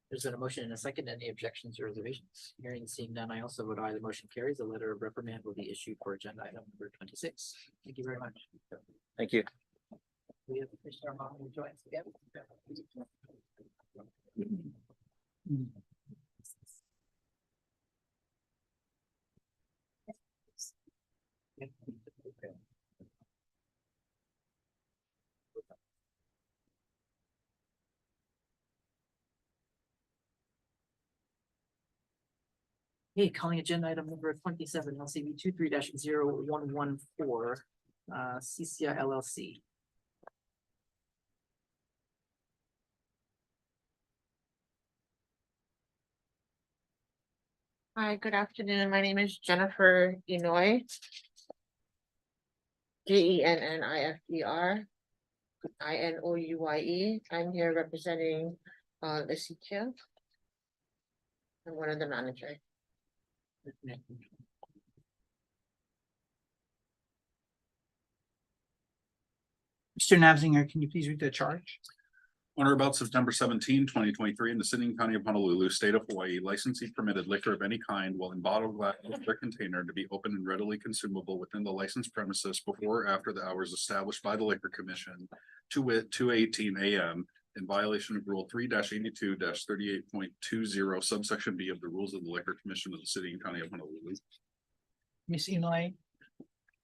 There's been a motion and a second. Any objections or reservations? Hearing and seeing none, I also vote aye. The motion carries. A letter of reprimand will be issued for agenda item number 26. Thank you very much. Thank you. We have Commissioner Hong who joins again. Okay, calling agenda item number 27, LCV 23-0114, CCI LLC. Hi, good afternoon. My name is Jennifer Inouye. Jennifer Inouye. I'm here representing the CQ. I'm one of the managers. Mr. Knapsinger, can you please read the charge? On or about September 17, 2023, in the city and county of Honolulu, state of Hawaii, licensee permitted liquor of any kind while in bottled glass or container to be open and readily consumable within the licensed premises before or after the hours established by the Liquor Commission, to wit, 2:18 a.m. in violation of Rule 3-82 38.20 subsection B of the Rules of the Liquor Commission of the city and county of Honolulu. Ms. Inoue,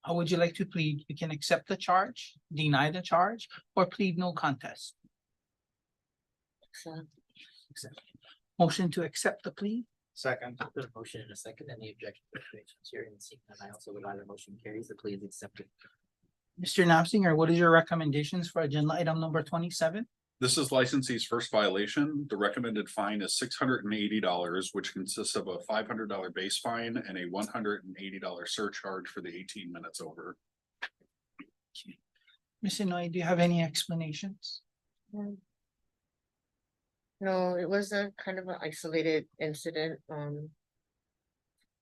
how would you like to plead? You can accept the charge, deny the charge, or plead no contest. Accept. Motion to accept the plea. Second. There's a motion and a second. Any objection to hearing and seeing none, I also would either motion carries. The plea is accepted. Mr. Knapsinger, what is your recommendations for agenda item number 27? This is licensee's first violation. The recommended fine is $680, which consists of a $500 base fine and a $180 surcharge for the 18 minutes over. Ms. Inoue, do you have any explanations? No, it was a kind of an isolated incident.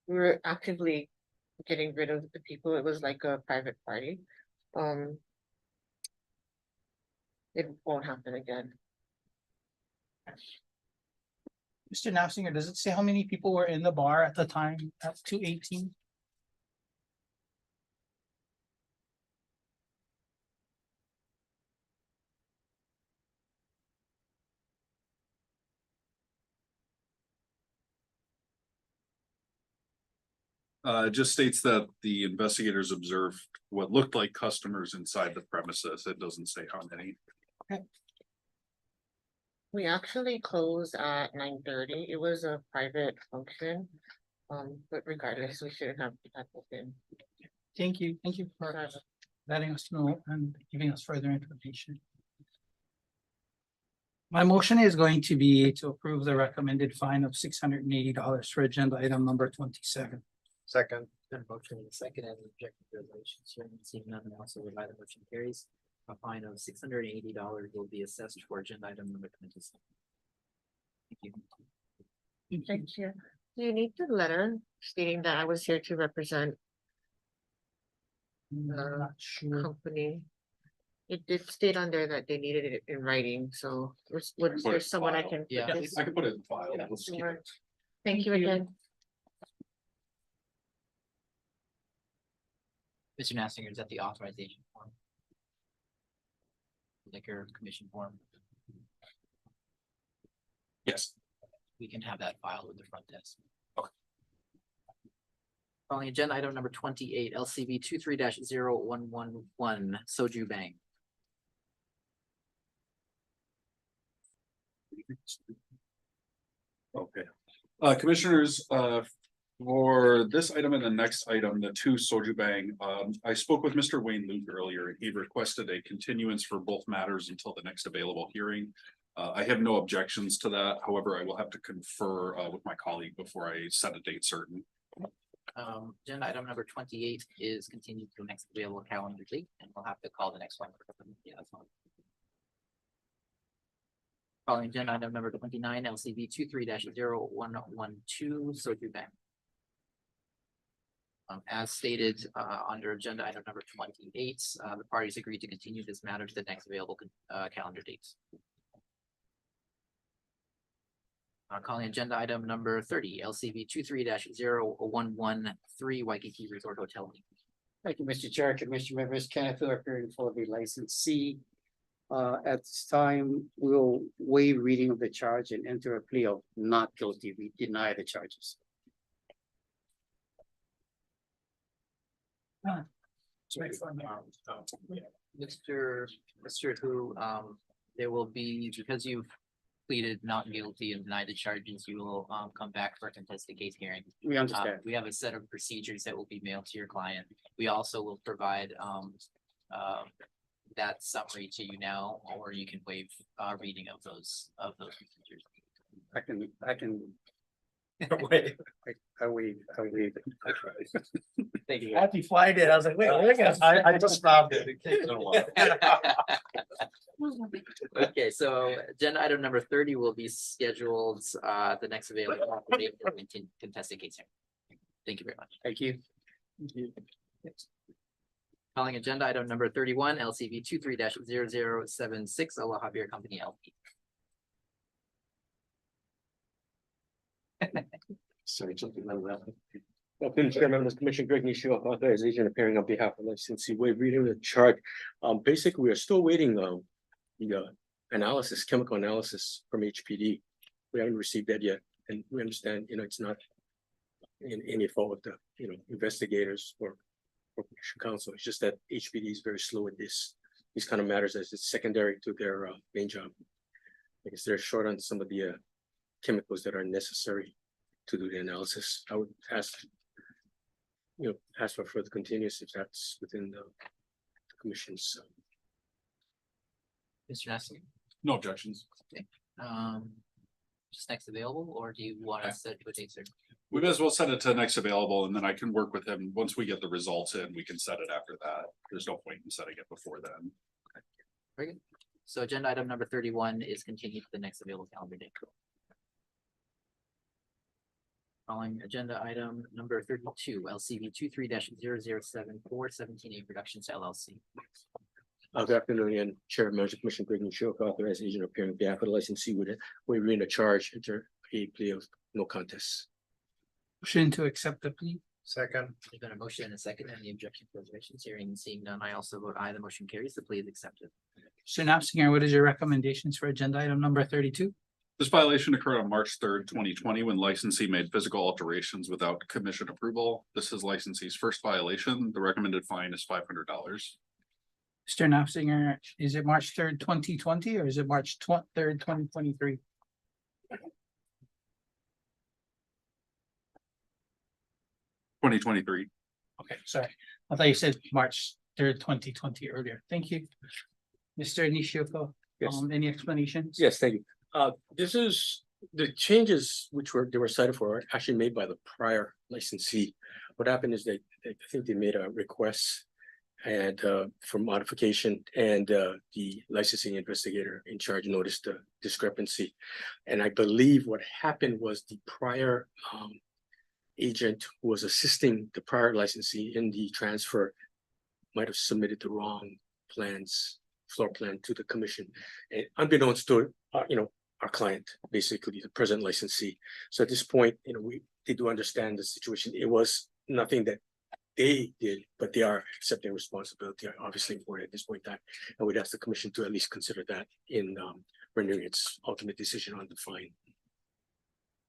We were actively getting rid of the people. It was like a private party. It won't happen again. Mr. Knapsinger, does it say how many people were in the bar at the time at 2:18? It just states that the investigators observed what looked like customers inside the premises. It doesn't say how many. We actually closed at 9:30. It was a private function. But regardless, we shouldn't have that open. Thank you. Thank you for letting us know and giving us further information. My motion is going to be to approve the recommended fine of $680 for agenda item number 27. Second. Then motion and a second. Any objection to resolutions hearing and seeing none, I also would either motion carries. A fine of $680 will be assessed for agenda item number 27. Thank you. Thank you. Do you need the letter stating that I was here to represent the company? It did state on there that they needed it in writing, so was there someone I can? Yeah, put this- I can put it in file. Yeah, Let's keep sure. it. Thank you again. Mr. Nassinger, is that the authorization form? Liquor commission form? Yes. We can have that filed with the front desk. Okay. Calling agenda item number 28, LCB 23-0111, Soju Bang. Okay, commissioners, for this item and the next item, the two Soju Bang, I spoke with Mr. Wayne Luke earlier, and he requested a continuance for both matters until the next available hearing. I have no objections to that. However, I will have to confer with my colleague before I set a date certain. Agenda item number 28 is continued to the next available calendar date, and we'll have to call the next one. Yeah, that's fine. Calling agenda item number 29, LCB 23-0112, Soju Bang. As stated, under agenda item number 28, the parties agreed to continue this matter to the next available calendar dates. Calling agenda item number 30, LCB 23-0113, Waikiki Resort Hotel. Thank you, Mr. Chair, Commissioner members, Kenneth Hill appearing for the licensee. At this time, we will waive reading of the charge and enter a plea of not guilty. We deny the charges. Mr. Hu, there will be, because you've pleaded not guilty and denied the charges, you will come back for a contested case hearing. We understand. We have a set of procedures that will be mailed to your client. We also will provide that summary to you now, or you can waive reading of those procedures. I can. Wait. I waive. Thank you. After you flagged it, I was like, wait, we're gonna. I just found it. Okay, so agenda item number 30 will be scheduled the next available date for contested case hearing. Thank you very much. Thank you. Calling agenda item number 31, LCV 23-0076, Aloha Beer Company LP. Sorry, jumping on that. Welcome, Chairman of the Commission, Greg Nishio, authorization appearing on behalf of licensee waive reading the chart. Basically, we are still waiting, the analysis, chemical analysis from HPD. We haven't received that yet, and we understand, it's not in any fault of the, investigators or Commission Council. It's just that HPD is very slow at these kind of matters as it's secondary to their main job. I guess they're short on some of the chemicals that are necessary to do the analysis. I would ask for further continuous if that's within the commission's. Mr. Nassau, No objections. just next available, or do you want to set to a date certain? We may as well set it to next available, and then I can work with him. Once we get the results in, we can set it after that. There's no point in setting it before then. Very good. So agenda item number 31 is continued to the next available calendar date. Calling agenda item number 32, LCV 23-0074, 17A Productions LLC. Good afternoon, again, Chair of Management Commission, Greg Nishio, authorized agent appearing on behalf of the licensee with a waiver in a charge, enter a plea of no contest. Motion to accept the plea. Second. There's been a motion and a second, and the objection to reservations, hearing and seeing none, I also vote aye. The motion carries. The plea is accepted. Mr. Knapsinger, what is your recommendations for agenda item number 32? This violation occurred on March 3rd, 2020, when licensee made physical alterations without commission approval. This is licensee's first violation. The recommended fine is $500. Mr. Knapsinger, is it March 3rd, 2020, or is it March 3rd, 2023? $2023. Okay, sorry. I thought you said March 3rd, 2020 earlier. Thank you. Mr. Nishioka, Yes. Any explanations? Yes, thank you. This is the changes which they were cited for are actually made by the prior licensee. What happened is I think they made a request and for modification, and the licensing investigator in charge noticed the discrepancy. And I believe what happened was the prior agent who was assisting the prior licensee in the transfer might have submitted the wrong floor plan to the commission, and unbeknownst to our client, basically the present licensee. So at this point, they do understand the situation. It was nothing that they did, but they are accepting responsibility, obviously, for it at this point in time. And we'd ask the commission to at least consider that in rendering its ultimate decision on the fine.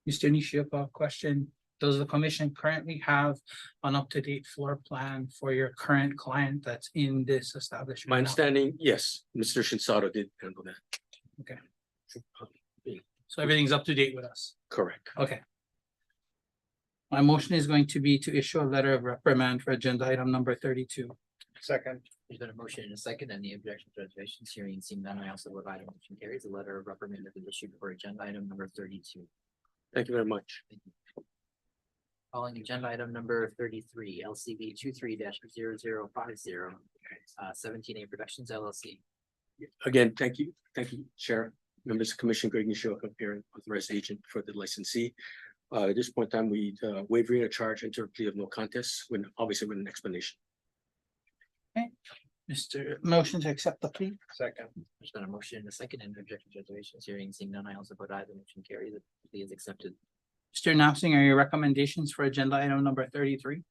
Mr. Nishioka, question. Does the commission currently have an up-to-date floor plan for your current client that's in this establishment? My understanding, yes, Mr. Shinsato did handle that. Okay. So everything's up to date with us? Correct. Okay. My motion is going to be to issue a letter of reprimand for agenda item number 32. Second. There's been a motion and a second, and the objection to reservations, hearing and seeing none, I also vote aye. The motion carries. A letter of reprimand has been issued for agenda item number 32. Thank you very much. Calling agenda item number 33, LCV 23-0050, 17A Productions LLC. Again, thank you, Chair, members of the Commission, Greg Nishio, appearing authorized agent for the licensee. At this point in time, we waive reading a charge, enter a plea of no contest, obviously with an explanation. Okay, motion to accept the plea. Second. There's been a motion and a second, and objection to reservations, hearing and seeing none, I also vote aye. The motion carries. The plea is accepted. Mr. Knapsinger, your recommendations for agenda item number 33?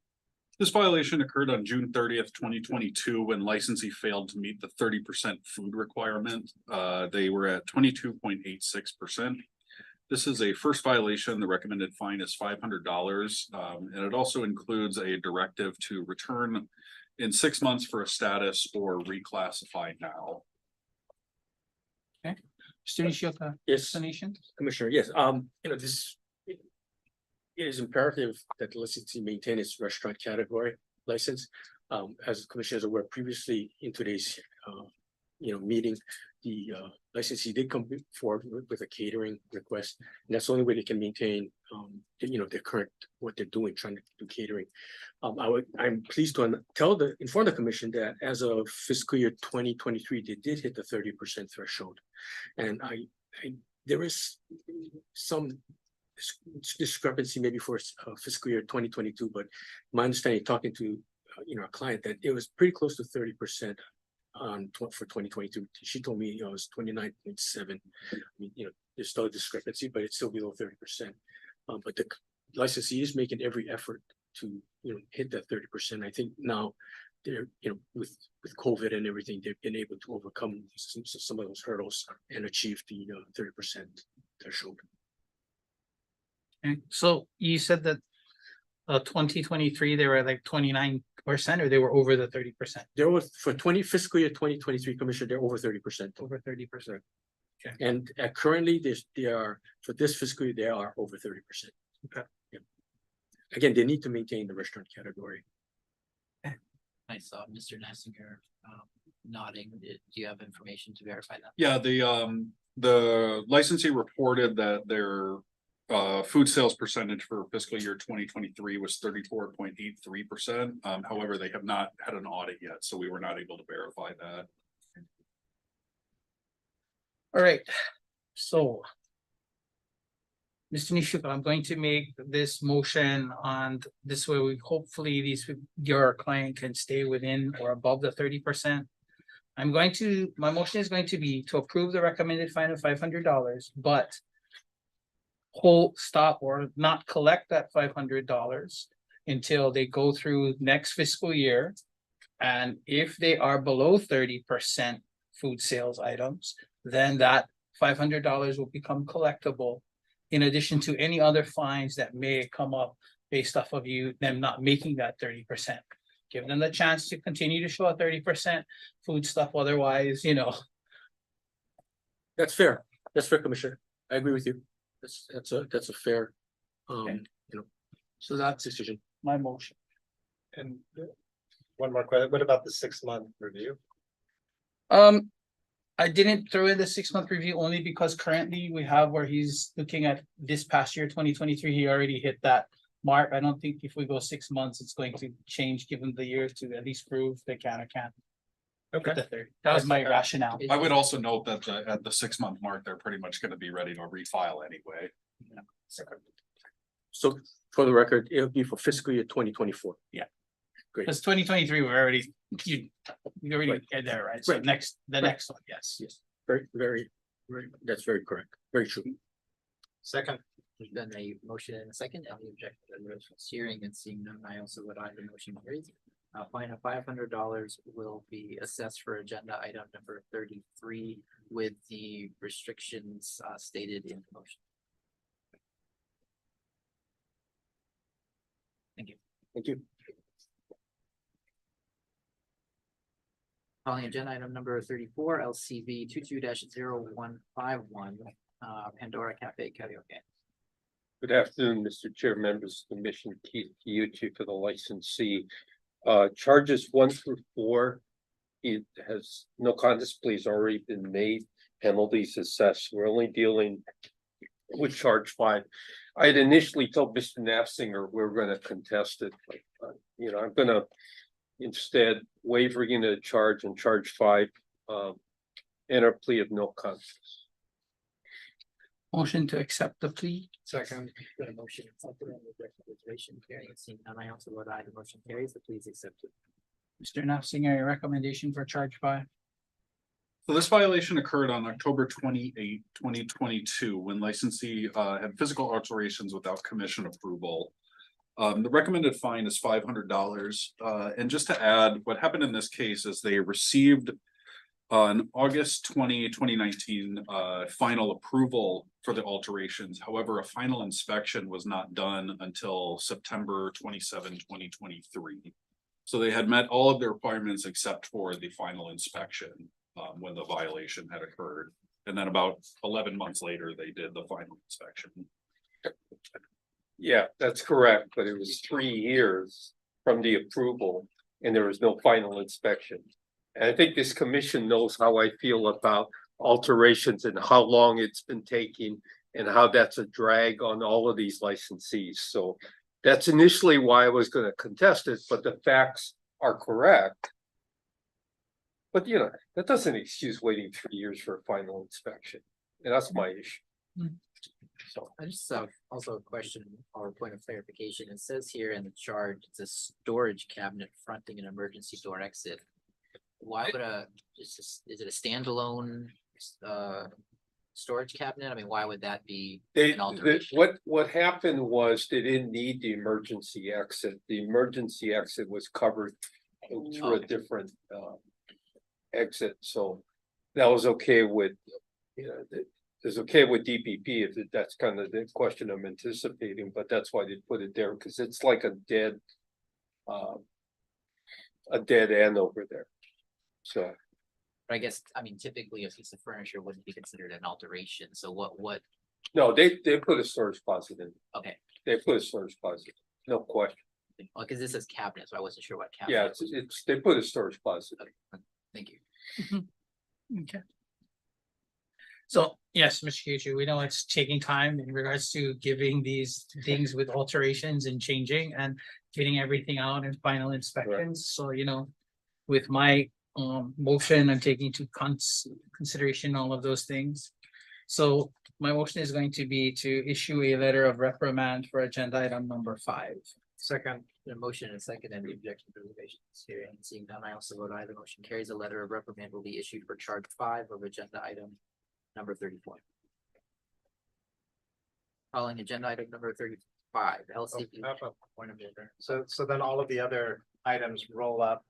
This violation occurred on June 30th, 2022, when licensee failed to meet the 30% food requirement. They were at 22.86%. This is a first violation. The recommended fine is $500. And it also includes a directive to return in 6 months for a status or reclassify now. Okay. Mr. Nishioka, Yes. explanation? Commissioner, yes, it is imperative that the licensee maintain its restaurant category license. As the commissioners are aware, previously in today's meeting, the licensee did come forward with a catering request, and that's the only way they can maintain their current what they're doing, trying to do catering. I'm pleased to inform the commission that as of fiscal year 2023, they did hit the 30% threshold, and there is some discrepancy maybe for fiscal year 2022, but my understanding, talking to a client that it was pretty close to 30% for 2022. She told me, it was 29.7. I mean, there's still a discrepancy, but it's still below 30%. But the licensee is making every effort to, hit that 30%. I think now they're, with COVID and everything, they've been able to overcome some of those hurdles and achieve the 30% threshold. Okay, so you said that 2023, they were like 29%, or they were over the 30%? There was for fiscal year 2023, Commissioner, they're over 30%. Over 30%. Okay. And currently, they are for this fiscal year, they are over 30%. Okay. Yeah. Again, they need to maintain the restaurant category. I saw Mr. Nassinger nodding. Do you have information to verify that? Yeah, the licensee reported that their food sales percentage for fiscal year 2023 was 34.83%. However, they have not had an audit yet, so we were not able to verify that. All right, so Mr. Nishuka, I'm going to make this motion on this way. We hopefully your client can stay within or above the 30%. My motion is going to be to approve the recommended fine of $500, but stop or not collect that $500 until they go through next fiscal year. And if they are below 30% food sales items, then that $500 will become collectible, in addition to any other fines that may come up based off of them not making that 30%. Give them the chance to continue to show a 30% food stuff, otherwise, That's fair. That's fair, Commissioner. I agree with you. That's a fair, so that's decision. my motion. And one more question, what about the 6-month review? I didn't throw in the 6-month review only because currently we have where he's looking at this past year, 2023, he already hit that mark. I don't think if we go 6 months, it's going to change, given the years to at least prove they can or can't. Okay. That was my rationale. I would also note that at the 6-month mark, they're pretty much going to be ready to refile anyway. So for the record, it'll be for fiscal year 2024. Yeah. Great. Because 2023, we're already, you already get there, right? So Right. the next one, yes. Yes, very, that's very correct. Very true. Second. There's been a motion and a second. Any objection to the hearing? And seeing none, I also would add the motion carries. A fine of $500 will be assessed for agenda item number 33 with the restrictions stated in the motion. Thank you. Thank you. Calling agenda item number 34, LCV 22-0151, Pandora Cafe Karaoke. Good afternoon, Mr. Chair, members of the commission, Keith Kiuchi for the licensee. Charges 1 through 4, it has no contest pleas already been made, penalties assessed. We're only dealing with charge 5. I had initially told Mr. Nafsinger we're going to contest it, but I'm going to instead wavering the charge and charge 5, enter a plea of no contest. Motion to accept the plea. Second. Got a motion accepted and the reservation carrying. Seeing none, I also vote aye. The motion carries. The plea is accepted. Mr. Nafsinger, your recommendation for charge 5. So this violation occurred on October 28, 2022, when licensee had physical alterations without commission approval. The recommended fine is $500. And just to add, what happened in this case is they received on August 2019 final approval for the alterations. However, a final inspection was not done until September 27, 2023. So they had met all of their requirements except for the final inspection when the violation had occurred. And then about 11 months later, they did the final inspection. Yeah, that's correct, but it was 3 years from the approval and there was no final inspection. And I think this commission knows how I feel about alterations and how long it's been taking and how that's a drag on all of these licensees. So that's initially why I was going to contest it, but the facts are correct. But that doesn't excuse waiting 3 years for a final inspection. And that's my issue. So I just have also a question or point of clarification. It says here in the chart, it's a storage cabinet fronting an emergency door exit. Why would is it a standalone storage cabinet? I mean, why would that be an alteration? what happened was they didn't need the emergency exit. The emergency exit was covered through a different exit, so that was okay with, it's okay with DPP if that's kind of the question I'm anticipating, but that's why they put it there, because it's like a dead end over there. So I guess, I mean, typically a piece of furniture wouldn't be considered an alteration. So what? no, they put a storage closet in. Okay, They put a storage closet, no question. well, because this says cabinet, so I wasn't sure what cabinet. Yeah, it's they put a storage closet. Thank you. Okay. So, yes, Mr. Kyuchi, we know it's taking time in regards to giving these things with alterations and changing and getting everything out in final inspections. So, with my motion, I'm taking into consideration all of those things. So my motion is going to be to issue a letter of reprimand for agenda item number 5. Second. A motion and second, any objection to reservations? Hearing and seeing none, I also vote aye. The motion carries. A letter of reprimand will be issued for charge 5 of agenda item number 34. Calling agenda item number 35, LCP. Point of order. So then all of the other items roll up.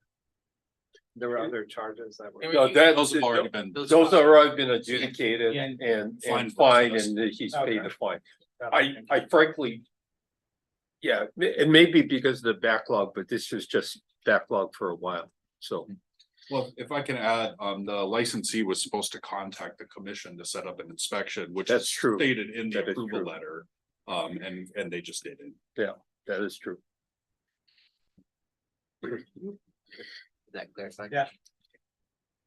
There were other charges that were. No, Those have already been. Those have already been adjudicated Yeah. and Fine fine, process. and he's paid the Okay. fine. Got it. I frankly. Yeah, it may be because of the backlog, but this is just backlog for a while, so. Well, if I can add, the licensee was supposed to contact the commission to set up an inspection, which That's is true. stated in the That is approval true. letter. And they just didn't. Yeah, that is true. Is that clear? Yeah.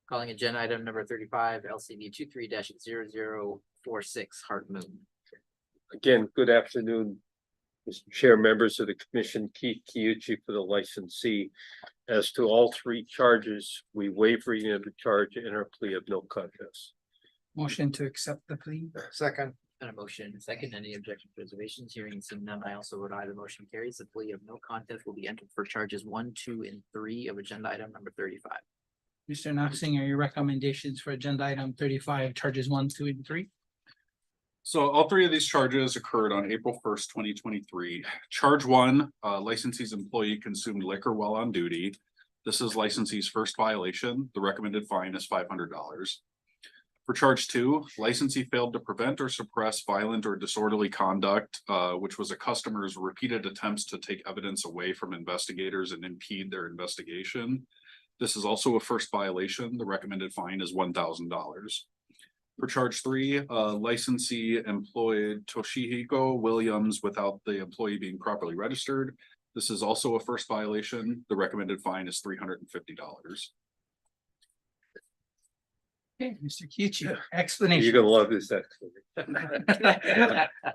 Calling agenda item number 35, LCD 23-0046, Heart Moon. Again, good afternoon, Mr. Chair, members of the commission, Keith Kyuchi for the licensee. As to all 3 charges, we waive reading of the charge and our plea of no contest. Motion to accept the plea. Second. And a motion and second, any objection to reservations? Hearing and seeing none, I also vote aye. The motion carries. The plea of no contest will be entered for charges 1, 2, and 3 of agenda item number 35. Mr. Noxinger, your recommendations for agenda item 35, charges 1, 2, and 3? So all 3 of these charges occurred on April 1st, 2023. Charge 1, licensee's employee consumed liquor while on duty. This is licensee's first violation. The recommended fine is $500. For charge 2, licensee failed to prevent or suppress violent or disorderly conduct, which was a customer's repeated attempts to take evidence away from investigators and impede their investigation. This is also a first violation. The recommended fine is $1,000. For charge 3, licensee employed Toshihiko Williams without the employee being properly registered. This is also a first violation. The recommended fine is $350. Okay, Mr. Kyuchi, explanation. You're gonna love this explanation.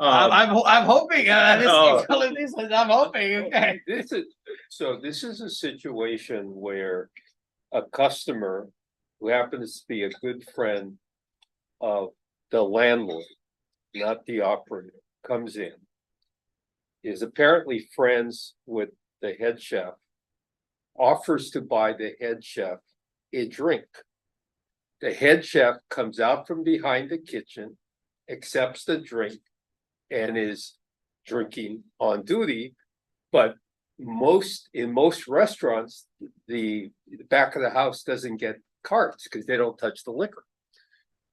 I'm hoping, Oh. I'm hoping, okay. This is a situation where a customer who happens to be a good friend of the landlord, not the operator, comes in, is apparently friends with the head chef, offers to buy the head chef a drink. The head chef comes out from behind the kitchen, accepts the drink, and is drinking on duty. But in most restaurants, the back of the house doesn't get carts because they don't touch the liquor.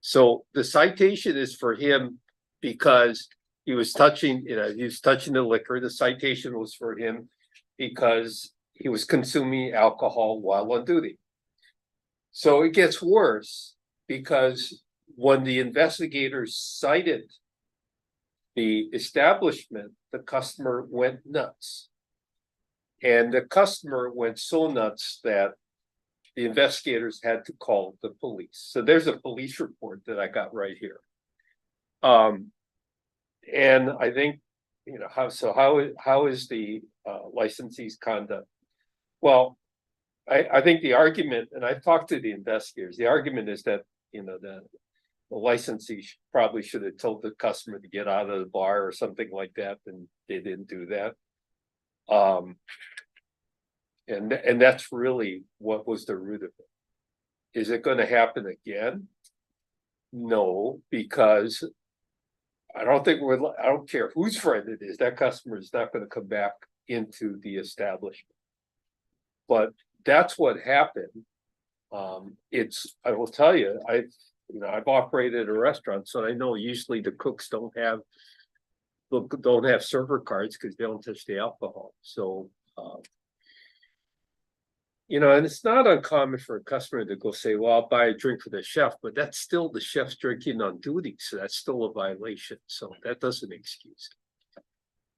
So the citation is for him because he was touching the liquor. The citation was for him because he was consuming alcohol while on duty. So it gets worse because when the investigators cited the establishment, the customer went nuts. And the customer went so nuts that the investigators had to call the police. So there's a police report that I got right here. And I think, how is the licensee's conduct? Well, I think the argument, and I've talked to the investigators, the argument is that, the licensee probably should have told the customer to get out of the bar or something like that, and they didn't do that. And that's really what was the root of it. Is it gonna happen again? No, because I don't care whose friend it is, that customer is not gonna come back into the establishment. But that's what happened. I will tell you, I've operated a restaurant, so I know usually the cooks don't have server cards because they don't touch the alcohol. So, and it's not uncommon for a customer to go say, well, I'll buy a drink for the chef, but that's still the chef's drinking on duty. So that's still a violation. So that doesn't excuse it.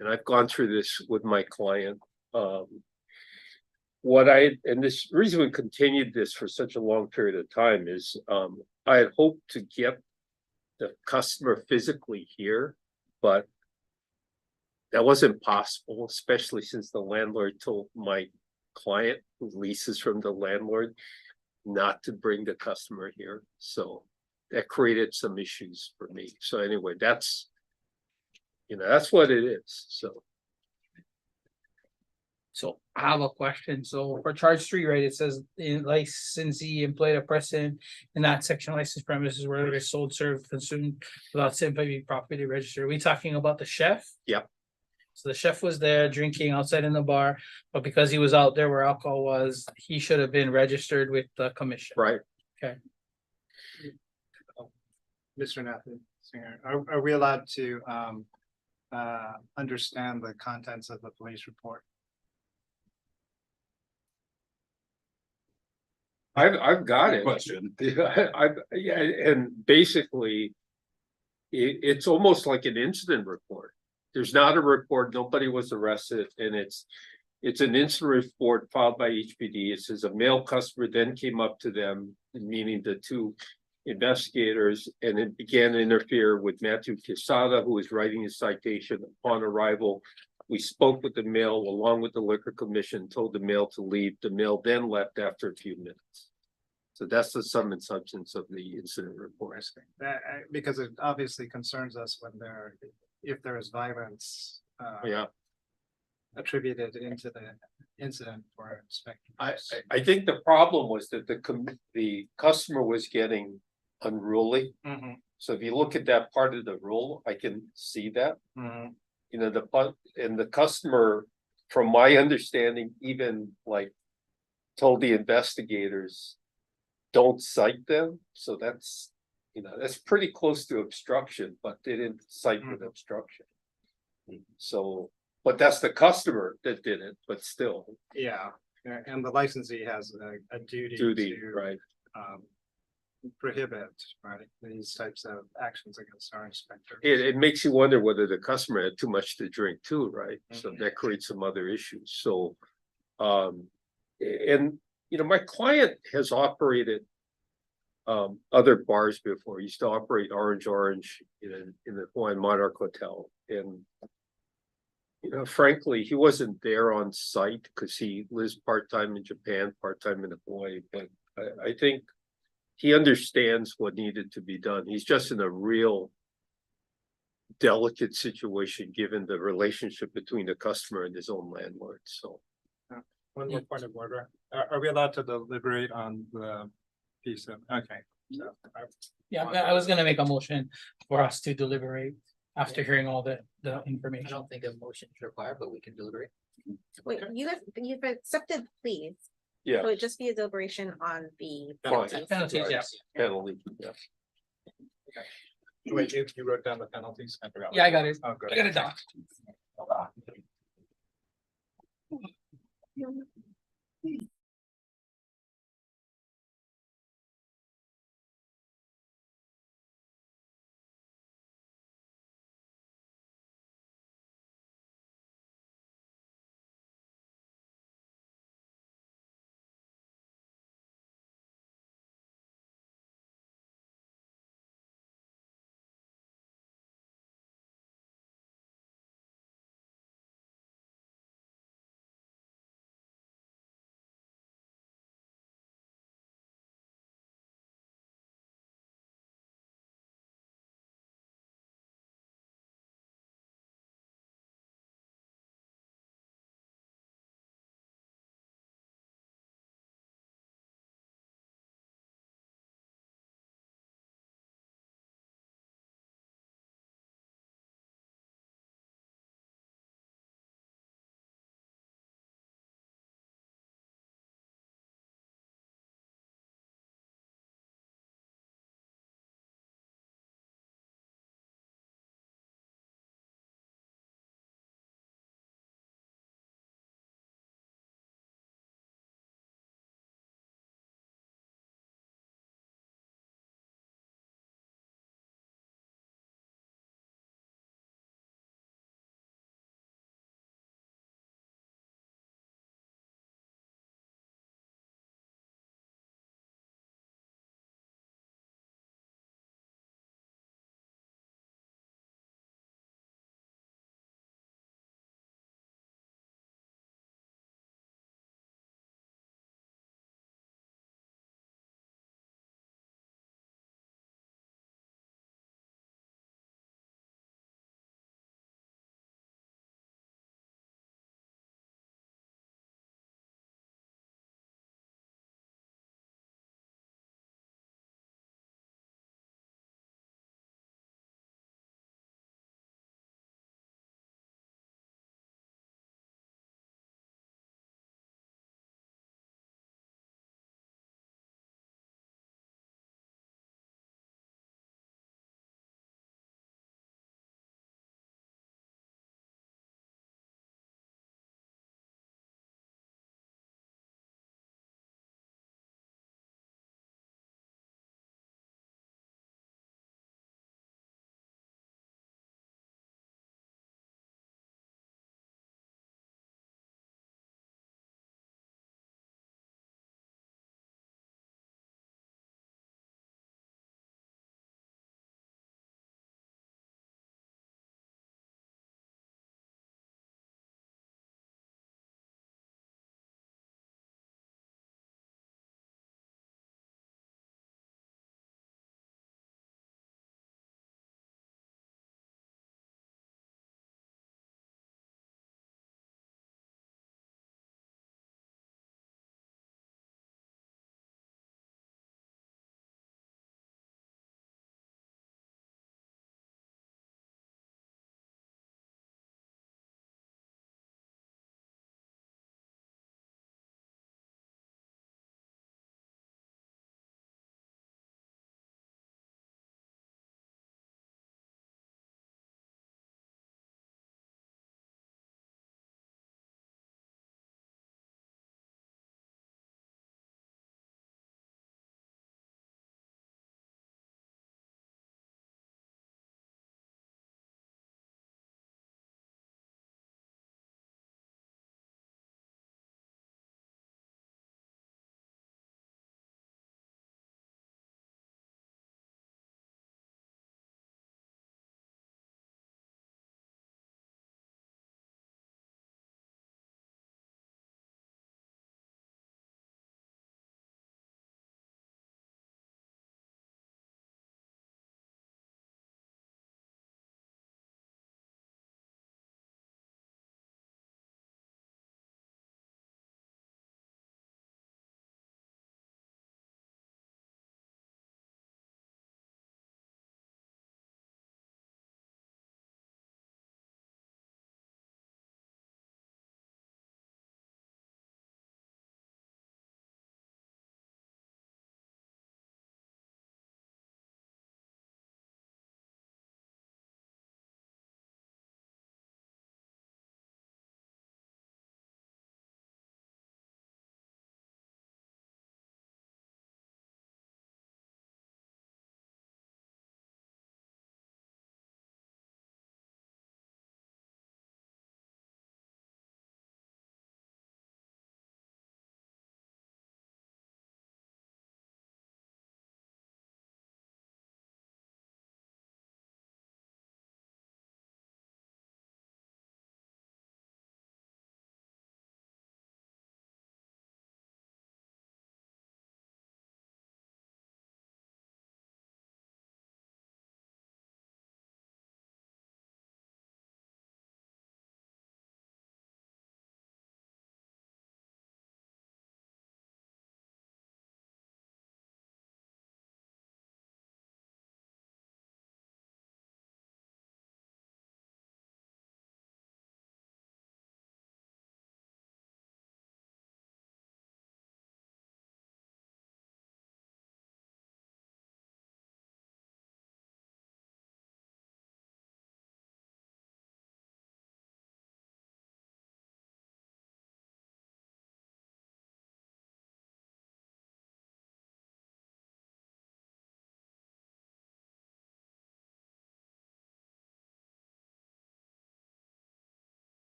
And I've gone through this with my client. And this reason we continued this for such a long period of time is I had hoped to get the customer physically here, but that wasn't possible, especially since the landlord told my client who leases from the landlord not to bring the customer here. So that created some issues for me. So anyway, that's what it is. So I have a question. So for charge 3, right, it says in licensee employed a person in that section licensed premises where it is sold, served, consumed without simply properly registered. Are we talking about the chef? Yep. So the chef was there drinking outside in the bar, but because he was out there where alcohol was, he should have been registered with the commission. Right. Okay. Mr. Nathan Singer, are we allowed to understand the contents of the police report? I've got it. Question. Yeah, and basically, it's almost like an incident report. There's not a report, nobody was arrested, and it's an incident report filed by HPD. It says a male customer then came up to them, meaning the two investigators, and it began to interfere with Matthew Quesada, who was writing his citation. Upon arrival, we spoke with the male along with the liquor commission, told the male to leave. The male then left after a few minutes. So that's the sum and substance of the incident report. Because it obviously concerns us when if there is violence attributed into the incident for inspecting. I think the problem was that the customer was getting unruly. Mm-hmm. So if you look at that part of the rule, I can see that. Mm-hmm. The customer, from my understanding, even told the investigators, don't cite them. So that's pretty close to obstruction, but they didn't cite with obstruction. So, but that's the customer that did it, but still. Yeah, and the licensee has a duty to right. Prohibit these types of actions against our inspector. It makes you wonder whether the customer had too much to drink too, right? So that creates some other issues. So, my client has operated other bars before. He used to operate Orange in the Hawaiian Monarch Hotel, and frankly, he wasn't there on site because he lives part-time in Japan, part-time in Hawaii. But I think he understands what needed to be done. He's just in a real delicate situation given the relationship between the customer and his own landlord. So, one more point of order: are we allowed to deliberate on the piece of? Okay. So, I was gonna make a motion for us to deliberate after hearing all the I information. don't think a motion is required, but we can deliberate. Wait, you've accepted pleas. yeah, So it'd just be a deliberation on the Fine. penalties. Penalties, yeah. penalty. Yeah. Wait, you wrote down the penalties? I forgot. Yeah, I got it. Oh, good. I got it down.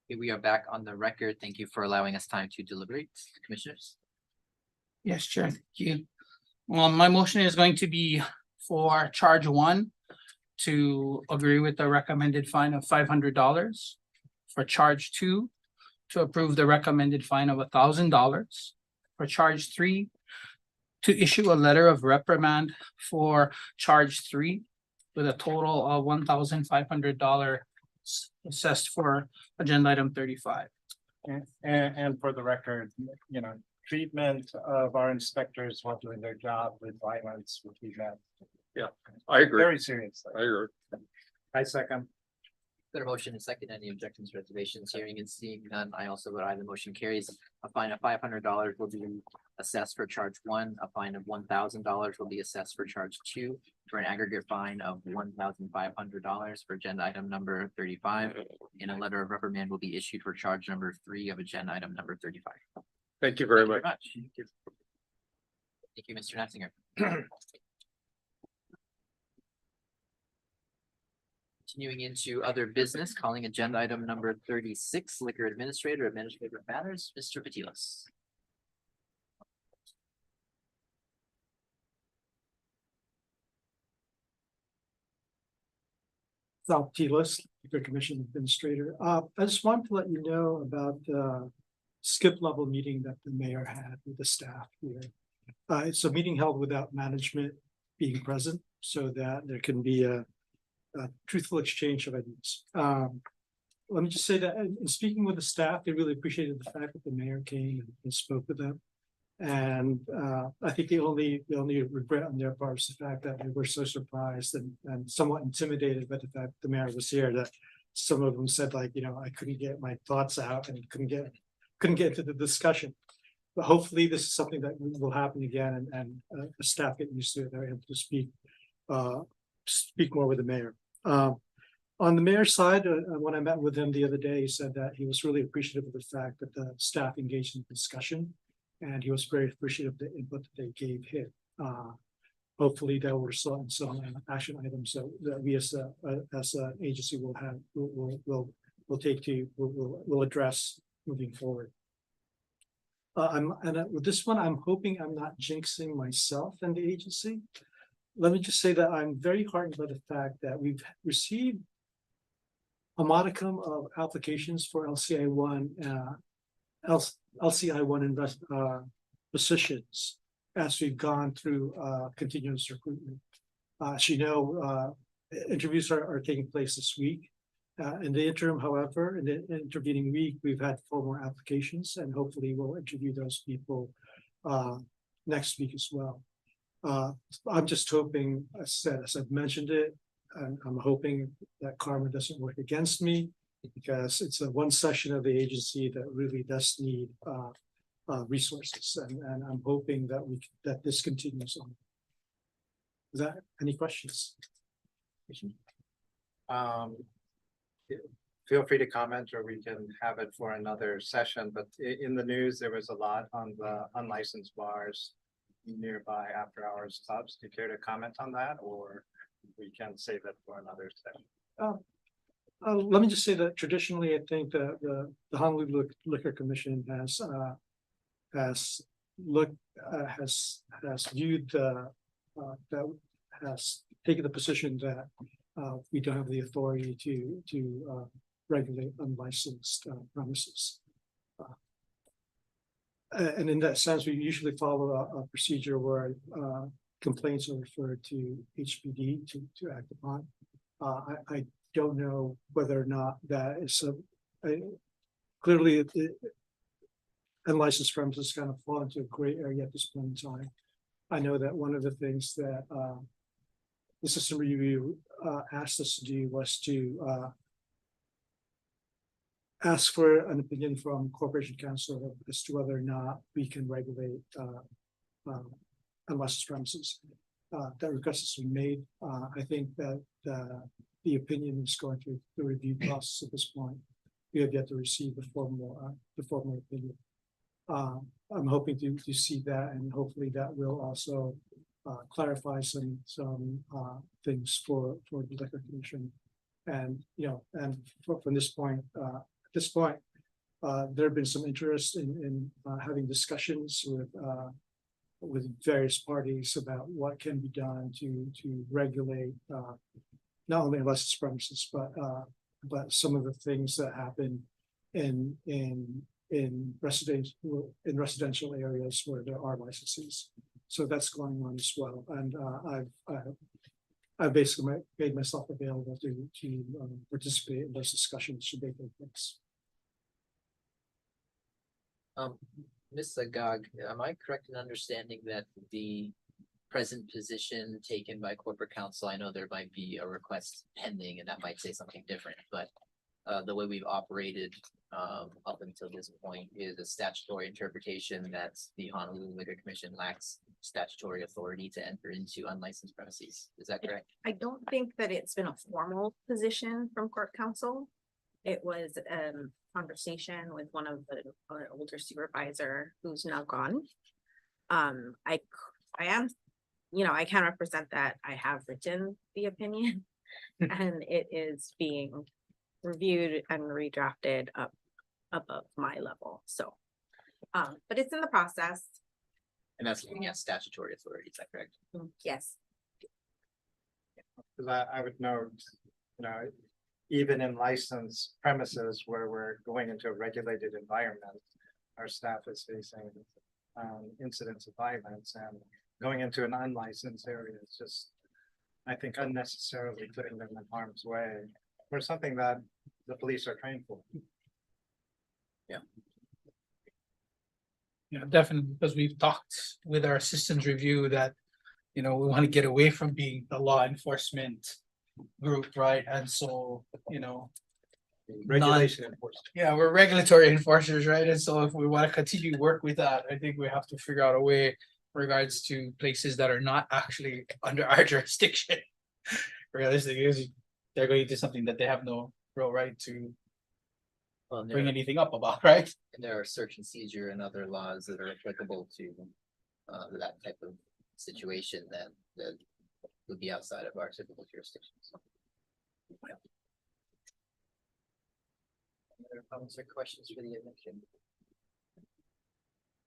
Okay, we are back on the record. Thank you for allowing us time to deliberate, commissioners. Yes, Chair, thank you. My motion is going to be for charge one to agree with the recommended fine of $500. For charge two, to approve the recommended fine of $1,000. For charge three, to issue a letter of reprimand for charge three with a total of $1,500 assessed for agenda item 35. And for the record, treatment of our inspectors while doing their job with violence would be met. Yeah, I agree. Very serious. I agree. I second. Got a motion and second. Any objections, reservations, hearing and seeing none? I also vote aye. The motion carries. A fine of $500 will be assessed for charge one. A fine of $1,000 will be assessed for charge two, for an aggregate fine of $1,500 for agenda item number 35. And a letter of reprimand will be issued for charge number 3 of agenda item number 35. Thank you very much. Thank you, Mr. Nottinger. Continuing into other business, calling agenda item number 36, liquor administrative matters, Mr. Patilas. Sal Tilas, Liquor Commission Administrator. I just wanted to let you know about the skip level meeting that the mayor had with the staff here. It's a meeting held without management being present so that there can be a truthful exchange of ideas. Let me just say that in speaking with the staff, they really appreciated the fact that the mayor came and spoke with them. And I think the only regret on their part is the fact that they were so surprised and somewhat intimidated by the fact the mayor was here, that some of them said, like, I couldn't get my thoughts out and couldn't get into the discussion. But hopefully this is something that will happen again, and the staff get used to it. They're able to speak more with the mayor. On the mayor's side, when I met with him the other day, he said that he was really appreciative of the fact that the staff engaged in the discussion, and he was very appreciative of the input that they gave him. Hopefully that will result in some action items that we as an agency will address moving forward. With this one, I'm hoping I'm not jinxing myself and the agency. Let me just say that I'm very heartened by the fact that we've received a modicum of applications for LCI1 positions as we've gone through continuous recruitment. As you know, interviews are taking place this week. In the interim, however, in the intervening week, we've had 4 more applications, and hopefully we'll interview those people next week as well. I'm just hoping, as I've mentioned it, and I'm hoping that karma doesn't work against me, because it's one section of the agency that really does need resources, and I'm hoping that this continues on. Is that any questions? Feel free to comment, or we can have it for another session, but in the news, there was a lot on the unlicensed bars nearby after hours clubs. Do you care to comment on that, or we can save it for another session? Let me just say that traditionally, I think that the Honolulu Liquor Commission has viewed has taken the position that we don't have the authority to regulate unlicensed premises. And in that sense, we usually follow a procedure where complaints are referred to HPD to act upon. I don't know whether or not that is clearly unlicensed premises kind of fall into a gray area at this point in time. I know that one of the things that the system review asked us to do was to ask for an opinion from Corporation Counsel as to whether or not we can regulate unlicensed premises. That request has been made. I think that the opinion is going through the review process at this point. We have yet to receive the formal opinion. I'm hoping to see that, and hopefully that will also clarify some things for the Liquor Commission. And from this point, at this point, there have been some interest in having discussions with various parties about what can be done to regulate not only licensed premises, but some of the things that happen in residential areas where there are licenses. So that's going on as well, and I've basically made myself available to participate in those discussions should they take place. Ms. Agag, am I correct in understanding that the present position taken by corporate counsel, I know there might be a request pending and that might say something different, but the way we've operated up until this point is a statutory interpretation that the Honolulu Liquor Commission lacks statutory authority to enter into unlicensed premises. Is that correct? I don't think that it's been a formal position from court counsel. It was conversation with one of the older supervisor who's now gone. I am, I can represent that I have written the opinion and it is being reviewed and redrafted up above my level. So, but it's in the process. And that's looking at statutory authority, is that correct? Yes. Because I would note, even in licensed premises where we're going into a regulated environment, our staff is facing incidents of violence, and going into an unlicensed area is just, I think, unnecessarily putting them in harm's way for something that the police are trained for. Yeah, definitely, because we've talked with our systems review that, we want to get away from being the law enforcement group, right? And so, Regulation enforcement. yeah, we're regulatory enforcers, right? And so if we want to continue to work with that, I think we have to figure out a way in regards to places that are not actually under our jurisdiction. Realistically, they're going to do something that they have no real right to bring anything up about, right? And there are search and seizure and other laws that are applicable to that type of situation that would be outside of our typical jurisdictions. Other comments or questions for the admission?